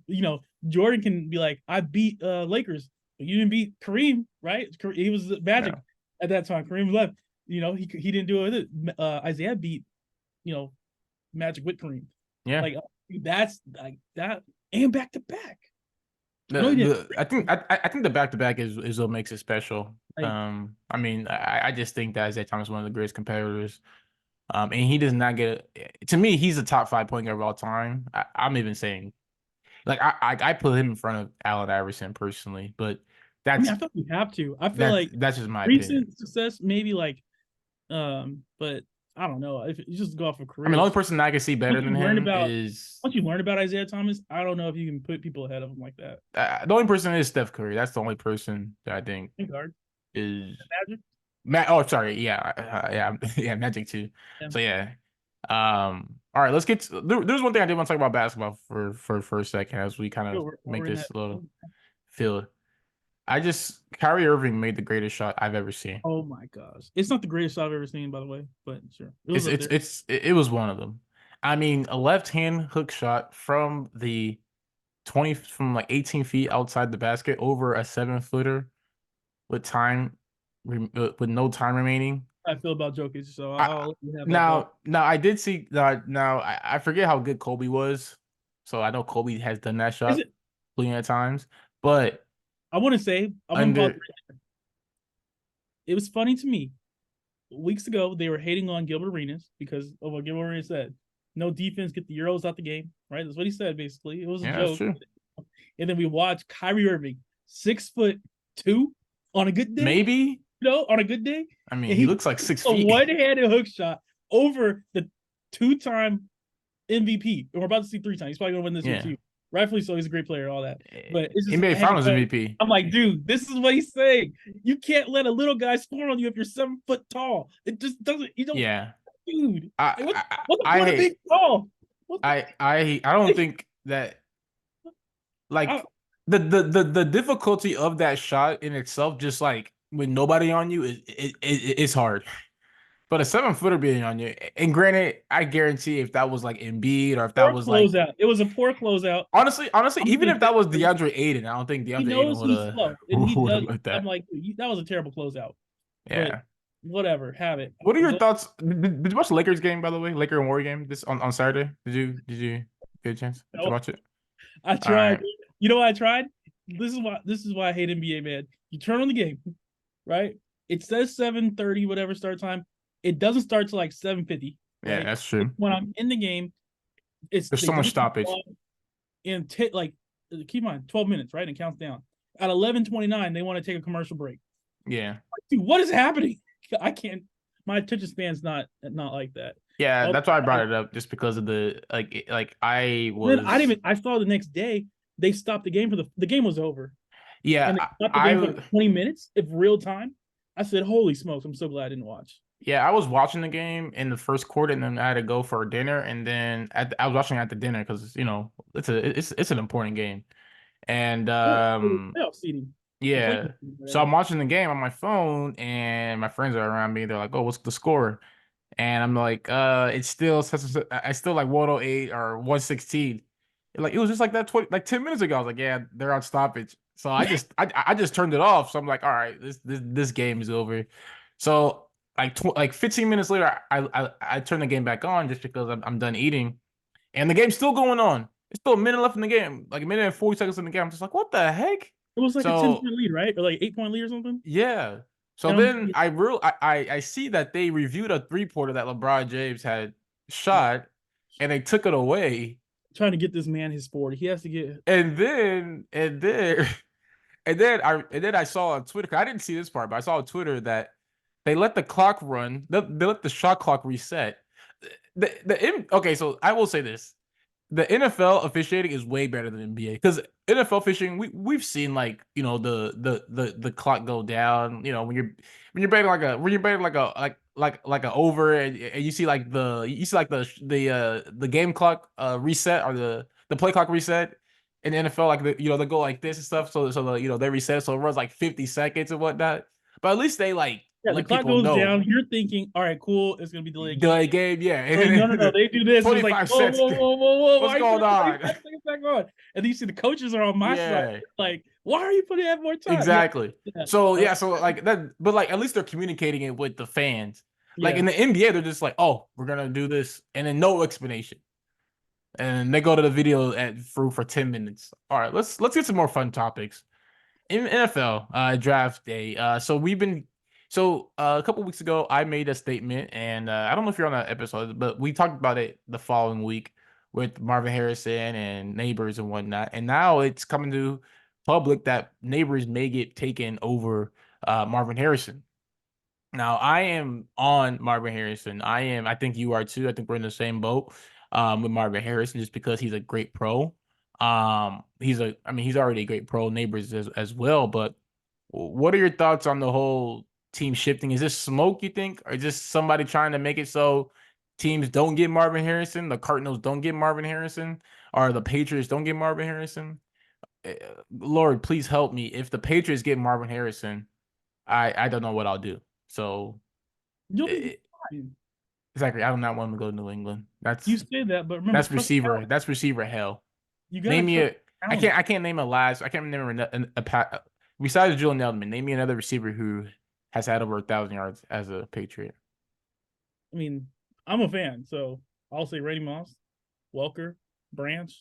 You know, Jordan can be like, I beat Lakers, but you didn't beat Kareem, right? He was Magic no. at that time. Kareem left. You know, he didn't do it with it. Isaiah beat, you know, Magic with Kareem. Yeah. Like that's like that and back to back. No, he didn't. I think the back to back is what makes it special. Like, I mean, I just think that Isaiah Thomas is one of the greatest competitors. And he does not get to me. He's a top 5 point guard of all time. I'm even saying, like, I put him in front of Allen Iverson personally, but I mean, that's I thought we have to. I feel like that's just my opinion. recent success, maybe like, but I don't know. If you just go off of I mean, the only careers, person I can see better once you than learn him about is once you learn about Isaiah Thomas, I don't know if you can put people ahead of him like that. the only person is Steph Curry. That's the only person that I think Point guard, is Magic. Oh, sorry. Yeah, yeah, yeah. Magic too. Yeah. So yeah. All right. Let's get. There's one thing I did want to talk about basketball for a second as we kind of make We're in this that. little feel. Kyrie Irving made the greatest shot I've ever seen. Oh my gosh, it's not the greatest shot I've ever seen, by the way, but sure, it was up there. It was one of them. I mean, a left hand hook shot from the 20 from like 18 feet outside the basket over a 7-footer with with no time remaining. I feel about Jokic, so I, I'll let you have that ball. now I did see now I forget how good Kobe was. So I know Kobe has done that Is shot it? plenty of times, but I want to say I want to pause. under It was funny to me. Weeks ago, they were hating on Gilbert Arenas because of what Gilbert Arenas said. No defense, get the Euros out the game, right? That's what he said, basically. It was a yeah, that's joke. true. And then we watched Kyrie Irving, 6'2" on a good day. Maybe. You know, on a good day. I mean, he looks like 6 a feet. one-handed hook shot over the 2-time MVP. And we're about to see 3 times. He's probably gonna win this year too. Rightfully so, he's a great player, all that. But it's just NBA Finals MVP. I'm like, dude, this is what he's saying. You can't let a little guy score on you if you're 7 foot tall. It just doesn't. You don't. Yeah, Dude. What's the I point of being tall? I don't think that like the difficulty of that shot in itself, just like with nobody on you, it's hard. But a 7-footer being on you, and granted, I guarantee if that was like Embiid or if that was like closeout, it was a poor closeout. Honestly, even if that was DeAndre Ayton, I don't think He DeAndre knows Ayton he's slow, and he would does. have like that. I'm like, that was a terrible closeout. Yeah. But whatever, have it. What are your thoughts? Did you watch the Lakers game, by the way? Laker and Warrior game this on Saturday? Did you get a chance to watch it? I tried. Right. You know what I tried? This is why I hate NBA, man. You turn on the game, right? It says 7:30, whatever start time. It doesn't start till like 7:50. Right? Yeah, that's true. When I'm in the game, there's so much stoppage. And keep in mind, 12 minutes, right? And it counts down. At 11:29, they want to take a commercial break. Yeah. Dude, what is happening? I can't. My attention span's not like that. Yeah, that's why I brought it up, just because of the I was. Then I saw the next day they stopped the game the game was over. Yeah, and they stopped the game for 20 minutes of real time. I said, "Holy smokes! I'm so glad I didn't watch." Yeah, I was watching the game in the first quarter, and then I had to go for dinner, and then I was watching at the dinner because it's an important game, and playoff seeding. Yeah. So I'm watching the game on my phone, and my friends are around me. They're like, "Oh, what's the score?" And I'm like, it's still I still like 108 or 116. Like it was just like that 10 minutes ago. I was like, yeah, they're on stoppage. So I just turned it off. So I'm like, all right, this game is over. So like 15 minutes later, I turned the game back on just because I'm done eating, and the game's still going on. It's still a minute left in the game, like a minute and 40 seconds in the game. I'm just like, what the heck? It was like a 10-point lead, right? Or like 8-point lead or something. Yeah. So then I see that they reviewed a 3-pointer that LeBron James had shot, and they took it away. Trying to get this man his 40. He has to get. And then I saw on Twitter. 'Cause I didn't see this part, but I saw on Twitter that they let the clock run. They let the shot clock reset. Okay, so I will say this: the NFL officiating is way better than NBA because NFL officiating we've seen like the clock go down. You know when you're betting like a over and you see like the game clock reset or the play clock reset in the NFL like they go like this and stuff so they reset so it runs like 50 seconds and whatnot. But at least they like Yeah, the let clock people goes know down. You're thinking, all right, cool, it's gonna be delayed again. the game, yeah. And Like, no, no, no, then they do this. It's like, 25 whoa, cents. whoa, whoa, whoa, whoa. What's Why are you going putting on? 25 seconds back on? And then you see the coaches are on my side. Yeah. Like, why are you putting that more time? Exactly. Yeah. So like that, but like at least they're communicating it with the fans. Like Yeah. in the NBA, they're just like, "Oh, we're gonna do this," and then no explanation. And they go to the video for 10 minutes. All right, let's get some more fun topics. In NFL draft day. A couple weeks ago, I made a statement, and I don't know if you're on that episode, but we talked about it the following week with Marvin Harrison and neighbors and whatnot. And now it's coming to public that neighbors may get taken over Marvin Harrison. Now I am on Marvin Harrison. I think you are too. I think we're in the same boat with Marvin Harrison just because he's a great pro. He's already a great pro, neighbors as well. But what are your thoughts on the whole team shifting? Is this smoke, you think, or just somebody trying to make it so teams don't get Marvin Harrison, the Cardinals don't get Marvin Harrison, or the Patriots don't get Marvin Harrison? Lord, please help me. If the Patriots get Marvin Harrison, I don't know what I'll do. So You'll be it, fine. exactly, I do not want to go to New England. You say that, but remember, That's trust receiver. talent. That's receiver hell. You gotta Name me trust a. talent. I can't name a last. I can't name besides Julian Edelman. Name me another receiver who has had over 1,000 yards as a Patriot. I mean, I'm a fan, so I'll say Randy Moss, Welker, Branch,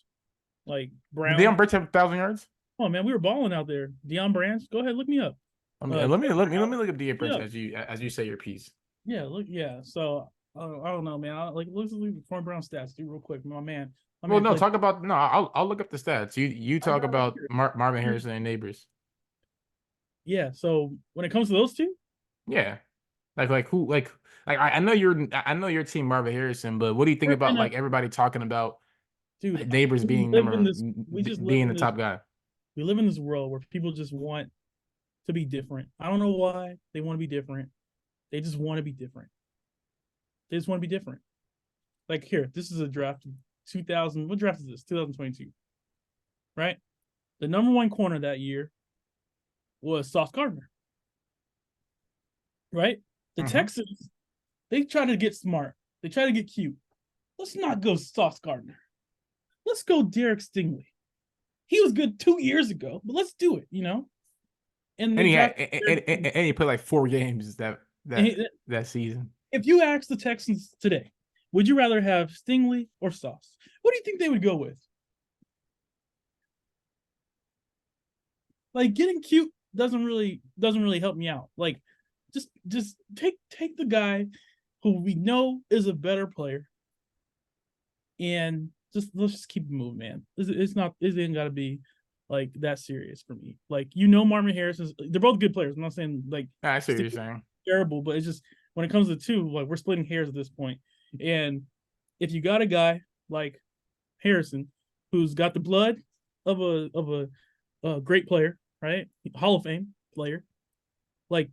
like Did Brown. Deion Branch have 1,000 yards? Oh man, we were balling out there. Deion Branch, go ahead, look me up. Let me look up Deion Branch as you say your piece. Yeah, look, yeah. So I don't know, man. Let's look at the Corn Brown stats, dude, real quick. My man. Well, no, played. talk about no. I'll look up the stats. You I talk got it right about here. Marvin Harrison and neighbors. Yeah. So when it comes to those two, Yeah, like who I know your team Marvin Harrison, but what do you think we're about in a like everybody talking about dude. neighbors We being live in this. We just live being in the this. top guy? We live in this world where people just want to be different. I don't know why they want to be different. They just want to be different. They just want to be different. Like here, this is a draft 2000. What draft is this? 2022, right? The number one corner that year was Sauce Gardner, right? The Mm-hmm. Texans, they try to get smart. They try to get cute. Let's not go Sauce Gardner. Let's go Derek Stingley. He was good 2 years ago, but let's do it, you know? And And they he had drafted and he played like 4 games that season. if you ask the Texans today, would you rather have Stingley or Sauce? What do you think they would go with? Like getting cute doesn't really help me out. Like just take the guy who we know is a better player and let's just keep it moving, man. It ain't gotta be like that serious for me. Like Marvin Harrison's they're both good players. I'm not saying like I see what you're saying. Terrible, but it's just when it comes to two, like we're splitting hairs at this point. And if you got a guy like Harrison who's got the blood of a great player, right? Hall of Fame player, like,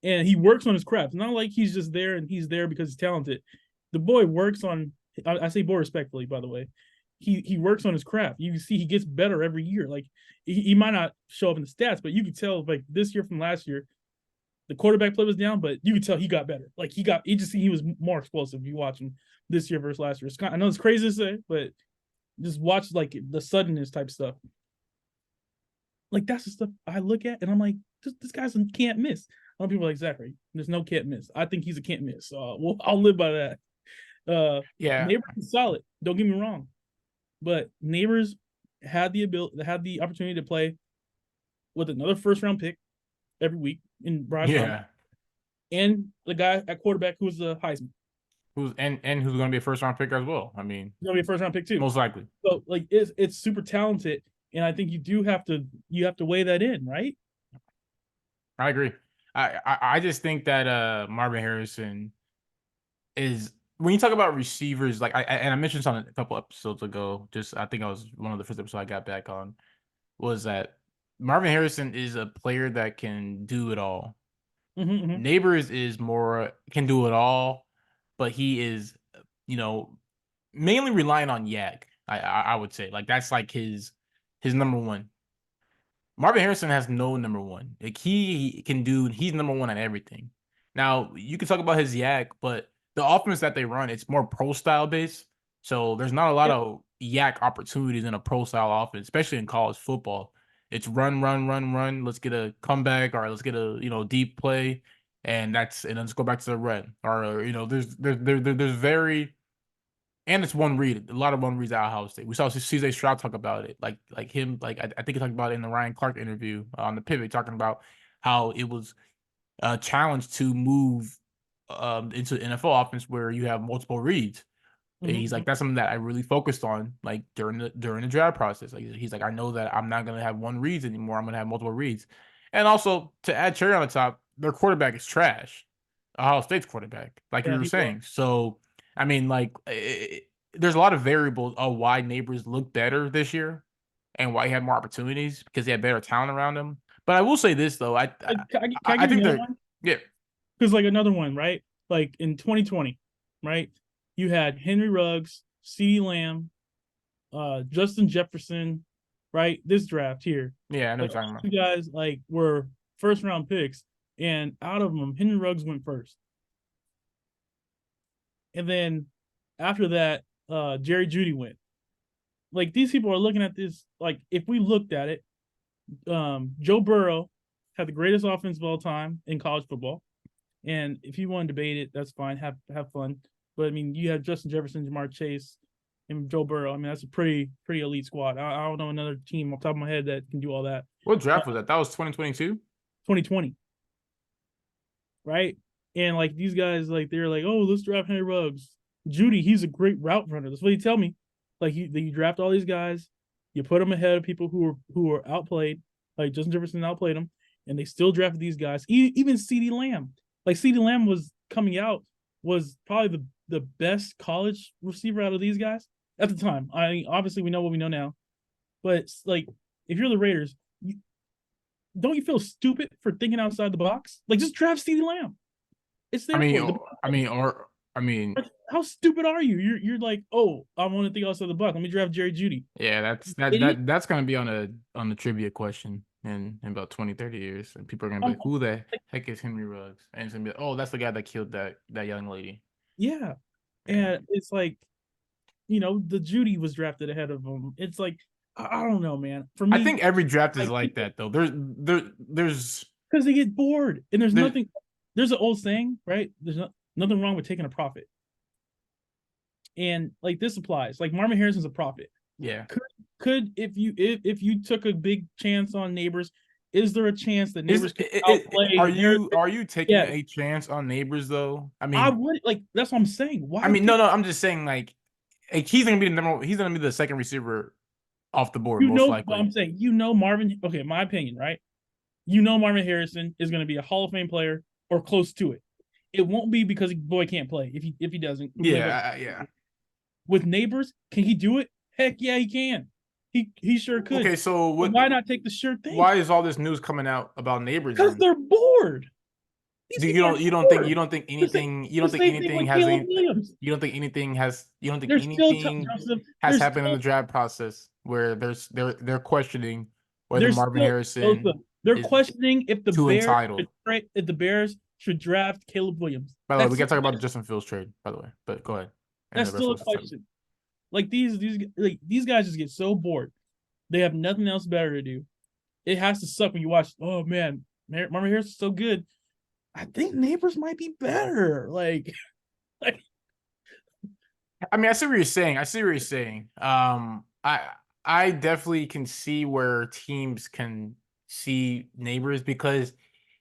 and he works on his craft. It's not like he's just there and he's there because he's talented. The boy works on. I say boy respectfully, by the way. He works on his craft. You see, he gets better every year. Like he might not show up in the stats, but you can tell like this year from last year, the quarterback play was down, but you could tell he got better. Like he was more explosive. You watch him this year versus last year. I know it's crazy to say, but just watch like the suddenness type stuff. Like that's the stuff I look at, and I'm like, this guy's a can't miss. A lot of people are like Zachary. There's no can't miss. I think he's a can't miss. Well, I'll live by that. Yeah, Neighbors is solid. Don't get me wrong, but Neighbors had the opportunity to play with another first round pick every week in Bryce Young, and the guy at quarterback who's the Heisman, who's going to be a first round pick as well. I mean, he's gonna be a first round pick too, most likely. So like it's super talented, and I think you have to weigh that in, right? I agree. I just think that Marvin Harrison is when you talk about receivers, like I mentioned this on a couple episodes ago, just I think I was one of the first episodes I got back on, was that Marvin Harrison is a player that can do it all. Mm-hmm. Neighbors is more can do it all, but he is, you know, mainly relying on Yak. I would say like that's like his number one. Marvin Harrison has no number one. Like he can do, he's number one at everything. Now you can talk about his yak, but the offense that they run, it's more pro style based. So there's not a lot Yep. of yak opportunities in a pro style offense, especially in college football. It's run, run, run, run. Let's get a comeback, or let's get a deep play, and then let's go back to the run. Or there's very, and it's one read. A lot of one reads at Ohio State. We saw CJ Stroud talk about it. Like him, like I think he talked about it in the Ryan Clark interview on the pivot, talking about how it was a challenge to move into NFL offense where you have multiple reads. And he's Mm-hmm. like, that's something that I really focused on, like during the draft process. Like he's like, I know that I'm not gonna have one reads anymore. I'm gonna have multiple reads. And also to add cherry on the top, their quarterback is trash. Ohio State's quarterback, like you Yeah, were he was. saying. So I mean, like there's a lot of variables of why Neighbors look better this year and why he had more opportunities because he had better talent around him. But I will say this though, Can I I give you think another they're one? yeah. Because like another one, right? Like in 2020, right? You had Henry Ruggs, CeeDee Lamb, Justin Jefferson, right? This draft here, Yeah, I know like what you're all talking about. you guys like were first round picks, and out of them, Henry Ruggs went first, and then after that, Jerry Judy went. Like these people are looking at this. Like if we looked at it, Joe Burrow had the greatest offense of all time in college football. And if you want to debate it, that's fine. Have fun. But I mean, you have Justin Jefferson, Jamar Chase, and Joe Burrow. I mean, that's a pretty elite squad. I don't know another team off the top of my head that can do all that. What Uh, draft was that? That was 2022. 2020, right? And like these guys, like they're like, oh, let's draft Henry Ruggs. Judy, he's a great route runner. That's what he tell me. Like you draft all these guys, you put them ahead of people who are outplayed. Like Justin Jefferson outplayed them, and they still drafted these guys. Even CeeDee Lamb, like CeeDee Lamb was coming out, was probably the best college receiver out of these guys at the time. I mean, obviously we know what we know now, but like if you're the Raiders, don't you feel stupid for thinking outside the box? Like just draft CeeDee Lamb. It's I there mean, for you. I mean, How stupid are you? You're like, oh, I want to think outside the box. Let me draft Jerry Judy. yeah, Idiot. that's gonna be on the trivia question in about 20, 30 years, and people are gonna be Um, like, "Who the heck is Henry Ruggs?" And it's gonna be like, "Oh, that's the guy that killed that young lady." yeah, Yeah. and it's like, the Judy was drafted ahead of him. It's like, I don't know, man. For I me, think every draft is like like that though. There's because they get bored, and there's there's nothing. There's an old saying, right? There's nothing wrong with taking a profit, and like this applies. Like Marvin Harrison's a profit. yeah. Could if you took a big chance on Neighbors, is there a chance that Is Neighbors could outplay Harrison? are you taking Yeah, a chance on Neighbors though? I would like. That's what I'm saying. I Why mean, take? no, I'm just saying like he's gonna be the number. He's gonna be the second receiver off the board most But likely. I'm saying Marvin. Okay, my opinion, right? Marvin Harrison is going to be a Hall of Fame player or close to it. It won't be because boy can't play if he doesn't live up. Yeah. With Neighbors, can he do it? Heck yeah, he can. He sure could. Okay, so But why not take the sure thing? why is all this news coming out about Neighbors Because then? they're bored. These Do people are you bored. don't think The same, anything the same thing with Caleb Williams. you don't think They're still anything Joseph. has happened in the draft process where they're questioning whether They're Marvin still Joseph. Harrison They're is questioning if too entitled. the Bears should draft Caleb Williams. By the way, we That's gotta talk about the Justin Fields trade, by the way. But go ahead. And that's the rest still of a us talk. question. Like these guys just get so bored. They have nothing else better to do. It has to suck when you watch. Oh man, Marvin Harrison's so good. I think Neighbors might be better. Like I mean, I see what you're saying. I see what you're saying. I definitely can see where teams can see Neighbors because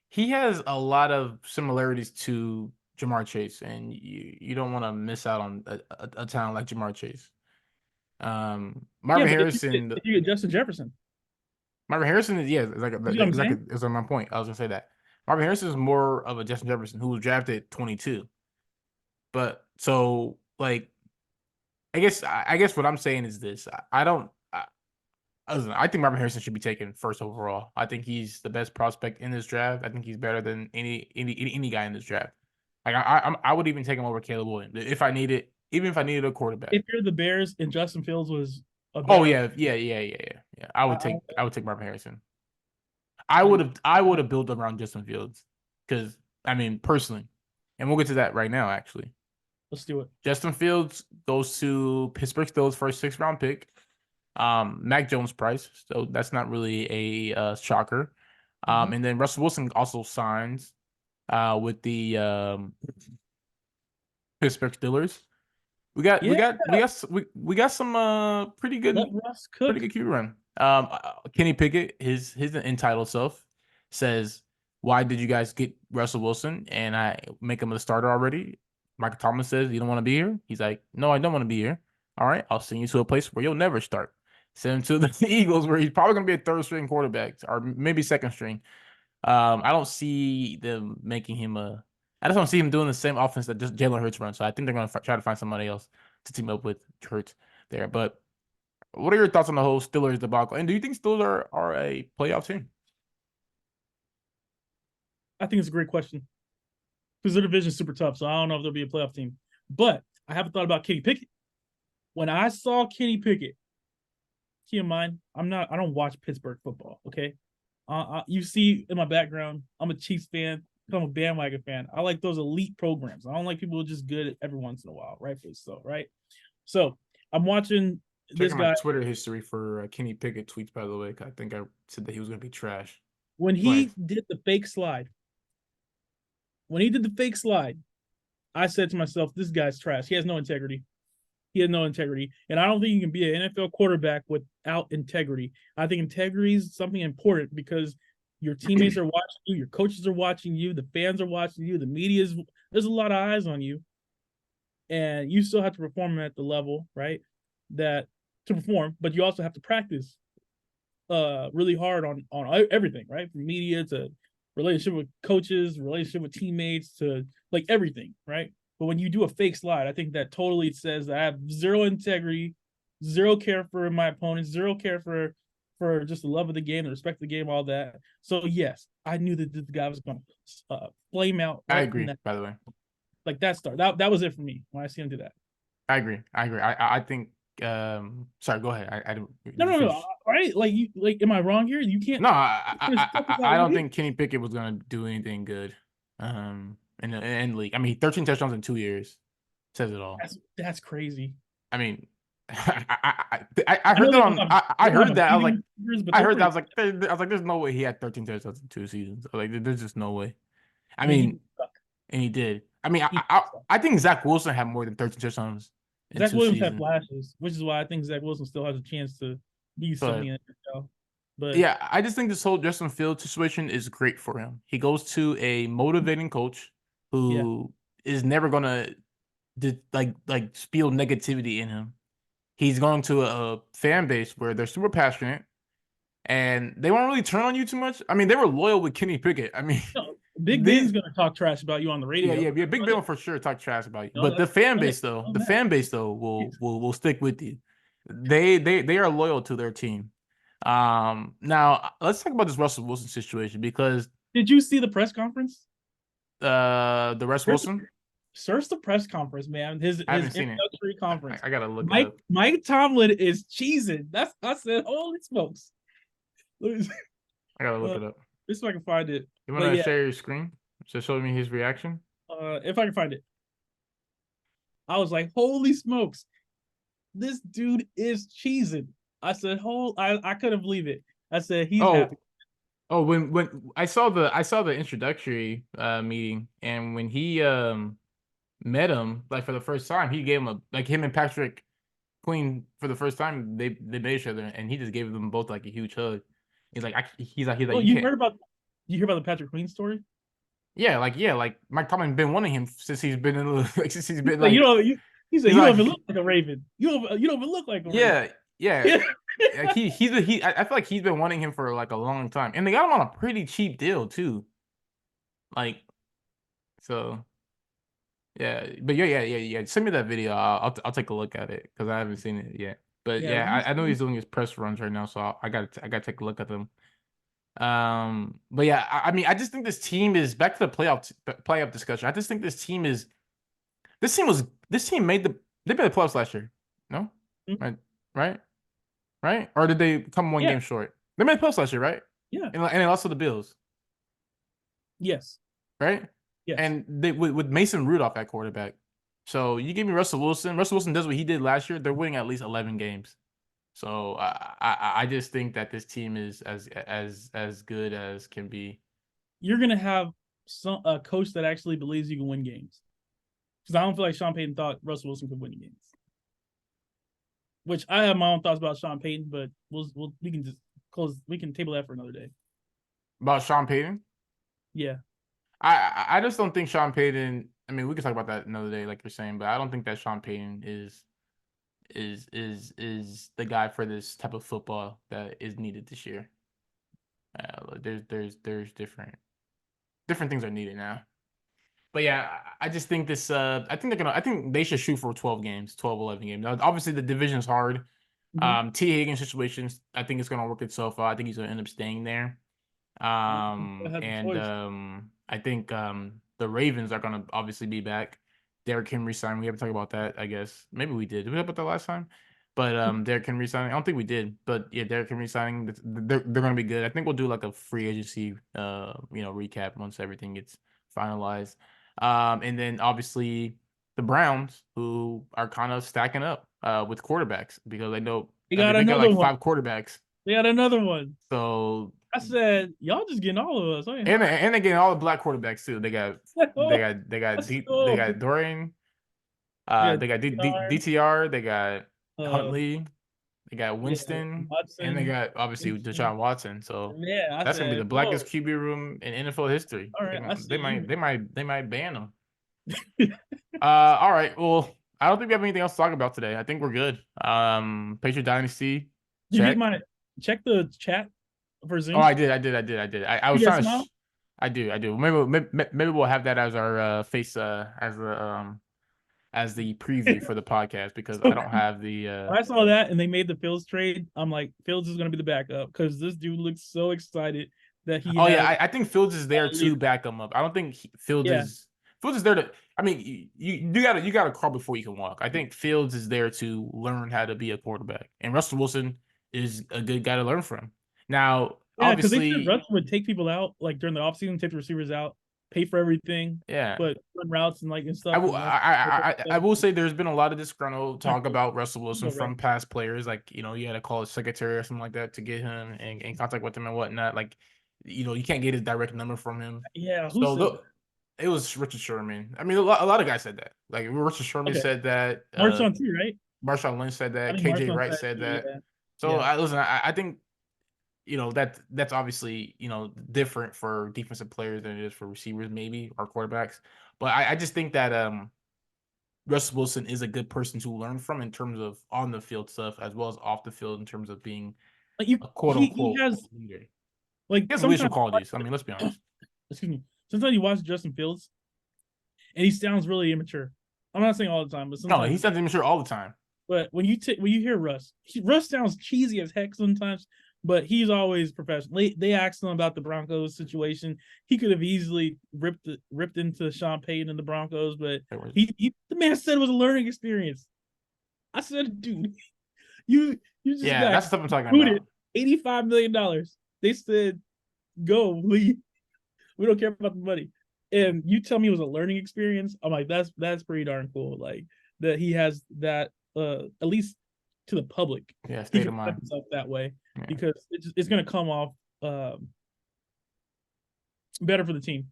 he has a lot of similarities to Jamar Chase, and you don't want to miss out on a talent like Jamar Chase. yeah, Marvin but Harrison, if you get Justin Jefferson, Marvin Harrison is you know what I'm exactly saying? is on my point. I was gonna say that Marvin Harrison is more of a Justin Jefferson who was drafted 22. But so like I guess what I'm saying is this. I don't. Listen, I think Marvin Harrison should be taken first overall. I think he's the best prospect in this draft. I think he's better than any guy in this draft. Like I would even take him over Caleb Williams if I needed, even if I needed a quarterback. If you're the Bears and Justin Fields was a Oh better, yeah. I would I, take I would take Marvin Harrison. like I would have built around Justin Fields because I mean personally, and we'll get to that right now. Actually, let's do it. Justin Fields goes to Pittsburgh Steelers for a 6th round pick. Mac Jones price, so that's not really a shocker. And then Russell Wilson also signs with the Pittsburgh Steelers. Yeah, We got some let Russ pretty cook. good QB run. Kenny Pickett, his entitled self says, "Why did you guys get Russell Wilson and I make him the starter already?" Michael Thomas says, "You don't want to be here." He's like, "No, I don't want to be here. All right, I'll send you to a place where you'll never start. Send him to the Eagles, where he's probably gonna be a 3rd string quarterback or maybe 2nd string." I don't see them making him a. I just don't see him doing the same offense that just Jalen Hurts runs. So I think they're going to try to find somebody else to team up with Hurts there. But what are your thoughts on the whole Steelers debacle? And do you think Steelers are a playoff team? I think it's a great question because their division is super tough. So I don't know if they'll be a playoff team. But I haven't thought about Kenny Pickett. When I saw Kenny Pickett, keep in mind, I don't watch Pittsburgh football. Okay, you see in my background, I'm a Chiefs fan. I'm a bandwagon fan. I like those elite programs. I don't like people who are just good every once in a while, rightfully so, right? So I'm watching this Checking my guy Twitter history for Kenny Pickett tweets, by the way. I think I said that he was going to be trash. when Go he ahead. did the fake slide. When he did the fake slide, I said to myself, "This guy's trash. He has no integrity. He has no integrity, and I don't think you can be an NFL quarterback without integrity. I think integrity is something important because your teammates are watching you, your coaches are watching you, the fans are watching you, the media's there's a lot of eyes on you, and you still have to perform at the level, right? That to perform, but you also have to practice really hard on everything, right? From media to relationship with coaches, relationship with teammates to like everything, right? But when you do a fake slide, I think that totally says that I have zero integrity, zero care for my opponents, zero care for just the love of the game, the respect of the game, all that. So yes, I knew that this guy was going to flame out I right from agree, that, by the way. like that start. That was it for me when I see him do that. I agree. I think. Sorry, go ahead. I didn't. No, Did you no, no. finish? Right? Like you, like, am I wrong here? You can't No, finish that I don't way. think Kenny Pickett was gonna do anything good. In the league. I mean, 13 touchdowns in 2 years says it all. That's crazy. I mean, I I know heard that on. they I don't have heard that. I was like, amazing receivers, but I they're heard that. I pretty. was like, there's no way he had 13 touchdowns in 2 seasons. I was like, there's just no way. I I mean, he mean, and he did. I mean, he I think Zach Wilson had more than 13 touchdowns in Zach two Williams had seasons. flashes, which is why I think Zach Wilson still has a chance to be something But in the NFL. But yeah, I just think this whole Justin Fields situation is great for him. He goes to a motivating coach yeah, who is never gonna spill negativity in him. He's going to a fan base where they're super passionate and they won't really turn on you too much. I mean, they were loyal with Kenny Pickett. I mean, no, Big Ben's these gonna talk trash about you on the yeah, radio. yeah, yeah. Big Know Ben will that. for sure talk trash about you. Know But that. Know the that. fan base though will stick with you. They are loyal to their team. Now let's talk about this Russell Wilson situation because Did you see the press conference? the Russ Search, Wilson, search the press conference, man. His I haven't seen it. introductory conference. I gotta look it Mike up. Mike Tomlin is cheesing. That's I said, holy smokes. Let me I gotta look it up. this if I can find it. You But wanna yeah, share your screen to show me his reaction? if I can find it. I was like, holy smokes, this dude is cheesing. I said, I couldn't believe it. I said, he's Oh, happy. when I saw the introductory meeting and when he met him like for the first time, he gave him a like him and Patrick Queen for the first time they met each other and he just gave them both like a huge hug. He's like Oh, you can't you hear about the Patrick Queen story? yeah like Mike Tomlin been wanting him since he's been in the like since he's been Like, like he said he's you don't like even look like a Raven. You don't even look like a Raven. yeah yeah like I feel like he's been wanting him for like a long time and they got him on a pretty cheap deal too like so Yeah, but yeah. Send me that video. I'll take a look at it because I haven't seen it yet. But Yeah, yeah, I know he's doing his press runs right now, so I gotta take a look at them. But yeah, I mean, I just think this team is back to the playoff discussion. I just think this team made they made the playoffs last year. No, Mhm. right, right, right, or did they come one Yeah, game short? They made the playoffs last year, right? yeah, And they lost to the Bills, yes, right? yes. And they with Mason Rudolph at quarterback. So you give me Russell Wilson. Russell Wilson does what he did last year. They're winning at least 11 games. So I just think that this team is as good as can be. You're gonna have a coach that actually believes you can win games. Because I don't feel like Sean Payton thought Russell Wilson could win games. Which I have my own thoughts about Sean Payton, but we can just we can table that for another day. About Sean Payton, Yeah. I just don't think Sean Payton. I mean, we can talk about that another day, like you're saying, but I don't think that Sean Payton is the guy for this type of football that is needed this year. There's different things are needed now. But yeah, I just think this. I think they should shoot for 12 games, 12, 11 games. Now, obviously, the division is hard. Mm-hmm. T Higgins situations, I think it's gonna work itself out. I think he's gonna end up staying there. I had the And choice. I think the Ravens are gonna obviously be back. Derrick Henry signing. We haven't talked about that, I guess. Maybe we did. Did we talk about that last time? But Derrick Henry signing. I don't think we did. But yeah, Derrick Henry signing. They're gonna be good. I think we'll do like a free agency recap once everything gets finalized. And then obviously the Browns, who are kind of stacking up with quarterbacks because I know They I got think they got another like one. 5 quarterbacks. They got another one. So I said, y'all just getting all of us. and they getting all the black quarterbacks too. They got Dorian, We got they got Darn, DTR, they got uh, Huntley, they got yeah, Winston, and they Hudson, got obviously Winston. Deshaun Watson. So Yeah, I that's gonna be said, the blackest whoa. QB room in NFL history. All right, I see you. They might ban them. All right. Well, I don't think we have anything else to talk about today. I think we're good. Patriot Dynasty, Did you get check. my check the chat for Oh, Zoom? I You was guys trying to. smile? I do. Maybe we'll have that as our face as the preview for the podcast because I So don't have the. when I saw that and they made the Fields trade, I'm like, Fields is gonna be the backup because this dude looks so excited that he Oh yeah, has I think Fields is there all these. to back him up. I don't think Yeah, Fields is there to. I mean, you gotta crawl before you can walk. I think Fields is there to learn how to be a quarterback, and Russell Wilson is a good guy to learn from. Now, yeah, because they said obviously, Russell would take people out like during the offseason, take the receivers out, pay for everything, yeah. but run routes and like and stuff. And that's I will say there's been a lot of disgruntled not talk cool. about Russell Wilson No, right? from past players, like you had to call his secretary or something like that to get him in contact with him and whatnot. Like, you can't get his direct number from him. Yeah, who So said that? it was Richard Sherman. I mean, a lot of guys said that. Like Richard Sherman Okay, said that. Marshawn too, right? Marshawn Lynch said I that. think KJ Marshawn Wright said said too. that. Yeah, So yeah. I listen. I think that's obviously different for defensive players than it is for receivers, maybe or quarterbacks. But I just think that Russell Wilson is a good person to learn from in terms of on the field stuff as well as off the field in terms of being Like you, a quote he unquote has leader. He like has leadership sometimes qualities. I mean, let's be honest. excuse me. Sometimes you watch Justin Fields and he sounds really immature. I'm not saying all the time, but No, sometimes. he's not immature all the time. But when you hear Russ, Russ sounds cheesy as heck sometimes, but he's always professional. They asked him about the Broncos situation. He could have easily ripped into Sean Payton and the Broncos, but the man said it was a learning experience. I said, dude, you just Yeah, got that's the stuff I'm talking booted about. $85 million. They said, go leave. We don't care about the money. And you tell me it was a learning experience. I'm like, that's pretty darn cool. Like that he has that at least to the public. Yeah, He state can of present mind. himself that way Yeah. because it's gonna come off better for the team.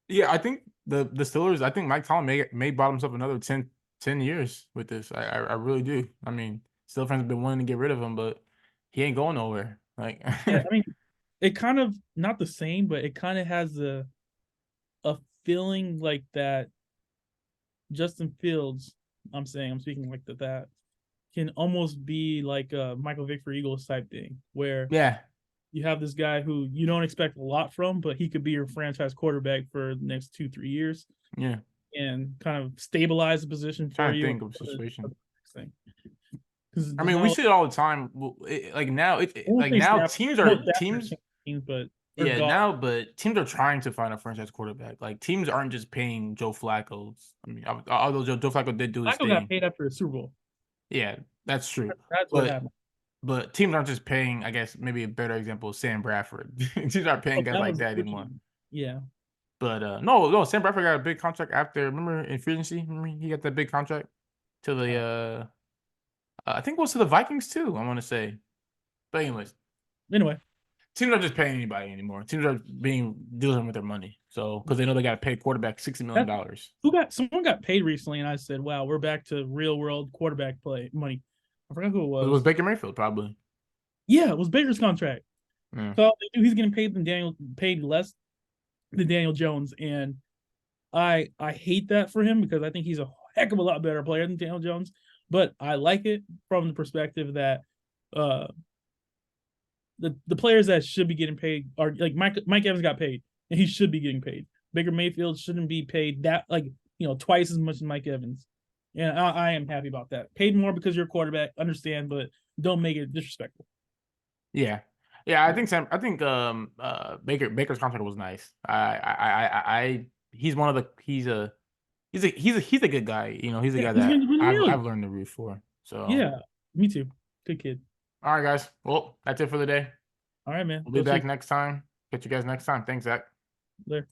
Yeah, I think the Steelers. I think Mike Tomlin may bought himself another 10 years with this. I really do. I mean, Steelers fans have been wanting to get rid of him, but he ain't going nowhere. Like, Yeah, I mean, it kind of not the same, but it kind of has a feeling like that Justin Fields, I'm speaking like that can almost be like a Michael Vick for Eagles type thing, where yeah, you have this guy who you don't expect a lot from, but he could be your franchise quarterback for the next 2-3 years. yeah. and kind of stabilize the position for Trying to you. think of a situation. Thing. 'Cause I there's mean, not we a see it all the time. Like now, I won't like say now Stafford. teams No, are Stafford teams. teams, but or Yeah, Goff. now, but teams are trying to find a franchise quarterback. Like teams aren't just paying Joe Flacco's. I mean, although Joe Flacco did do his Flacco got thing. paid after a Super Bowl. Yeah, that's true. That's what But happened. but teams aren't just paying. I guess maybe a better example is Sam Bradford. Teams aren't paying Oh, guys that like was that the anymore. team. Yeah. But no, Sam Bradford got a big contract after. Remember in free agency? Remember he got that big contract to the I think it was to the Vikings too. I want to say. But anyways, Anyway, teams aren't just paying anybody anymore. Teams are being dealing with their money. So because they know they got to pay quarterback $60 million. someone got paid recently, and I said, "Wow, we're back to real world quarterback play money." I forgot who it It was was. Baker Mayfield probably. Yeah, it was Baker's contract. Yeah. So he's getting paid less than Daniel Jones, and I hate that for him because I think he's a heck of a lot better player than Daniel Jones. But I like it from the perspective that uh the players that should be getting paid are like Mike Evans got paid and he should be getting paid. Baker Mayfield shouldn't be paid that twice as much as Mike Evans. And I am happy about that. Paid more because you're a quarterback, understand, but don't make it disrespectful. Yeah. Yeah, I think Baker's contract was nice. He's one of the he's a good guy. You know, he's a Yeah, guy he's that been really I've good. learned to root for. So Yeah, me too. Good kid. all right, guys. Well, that's it for the day. All right, man. We'll be Go back check next time. Catch you guys next time. Thanks, Zach. there.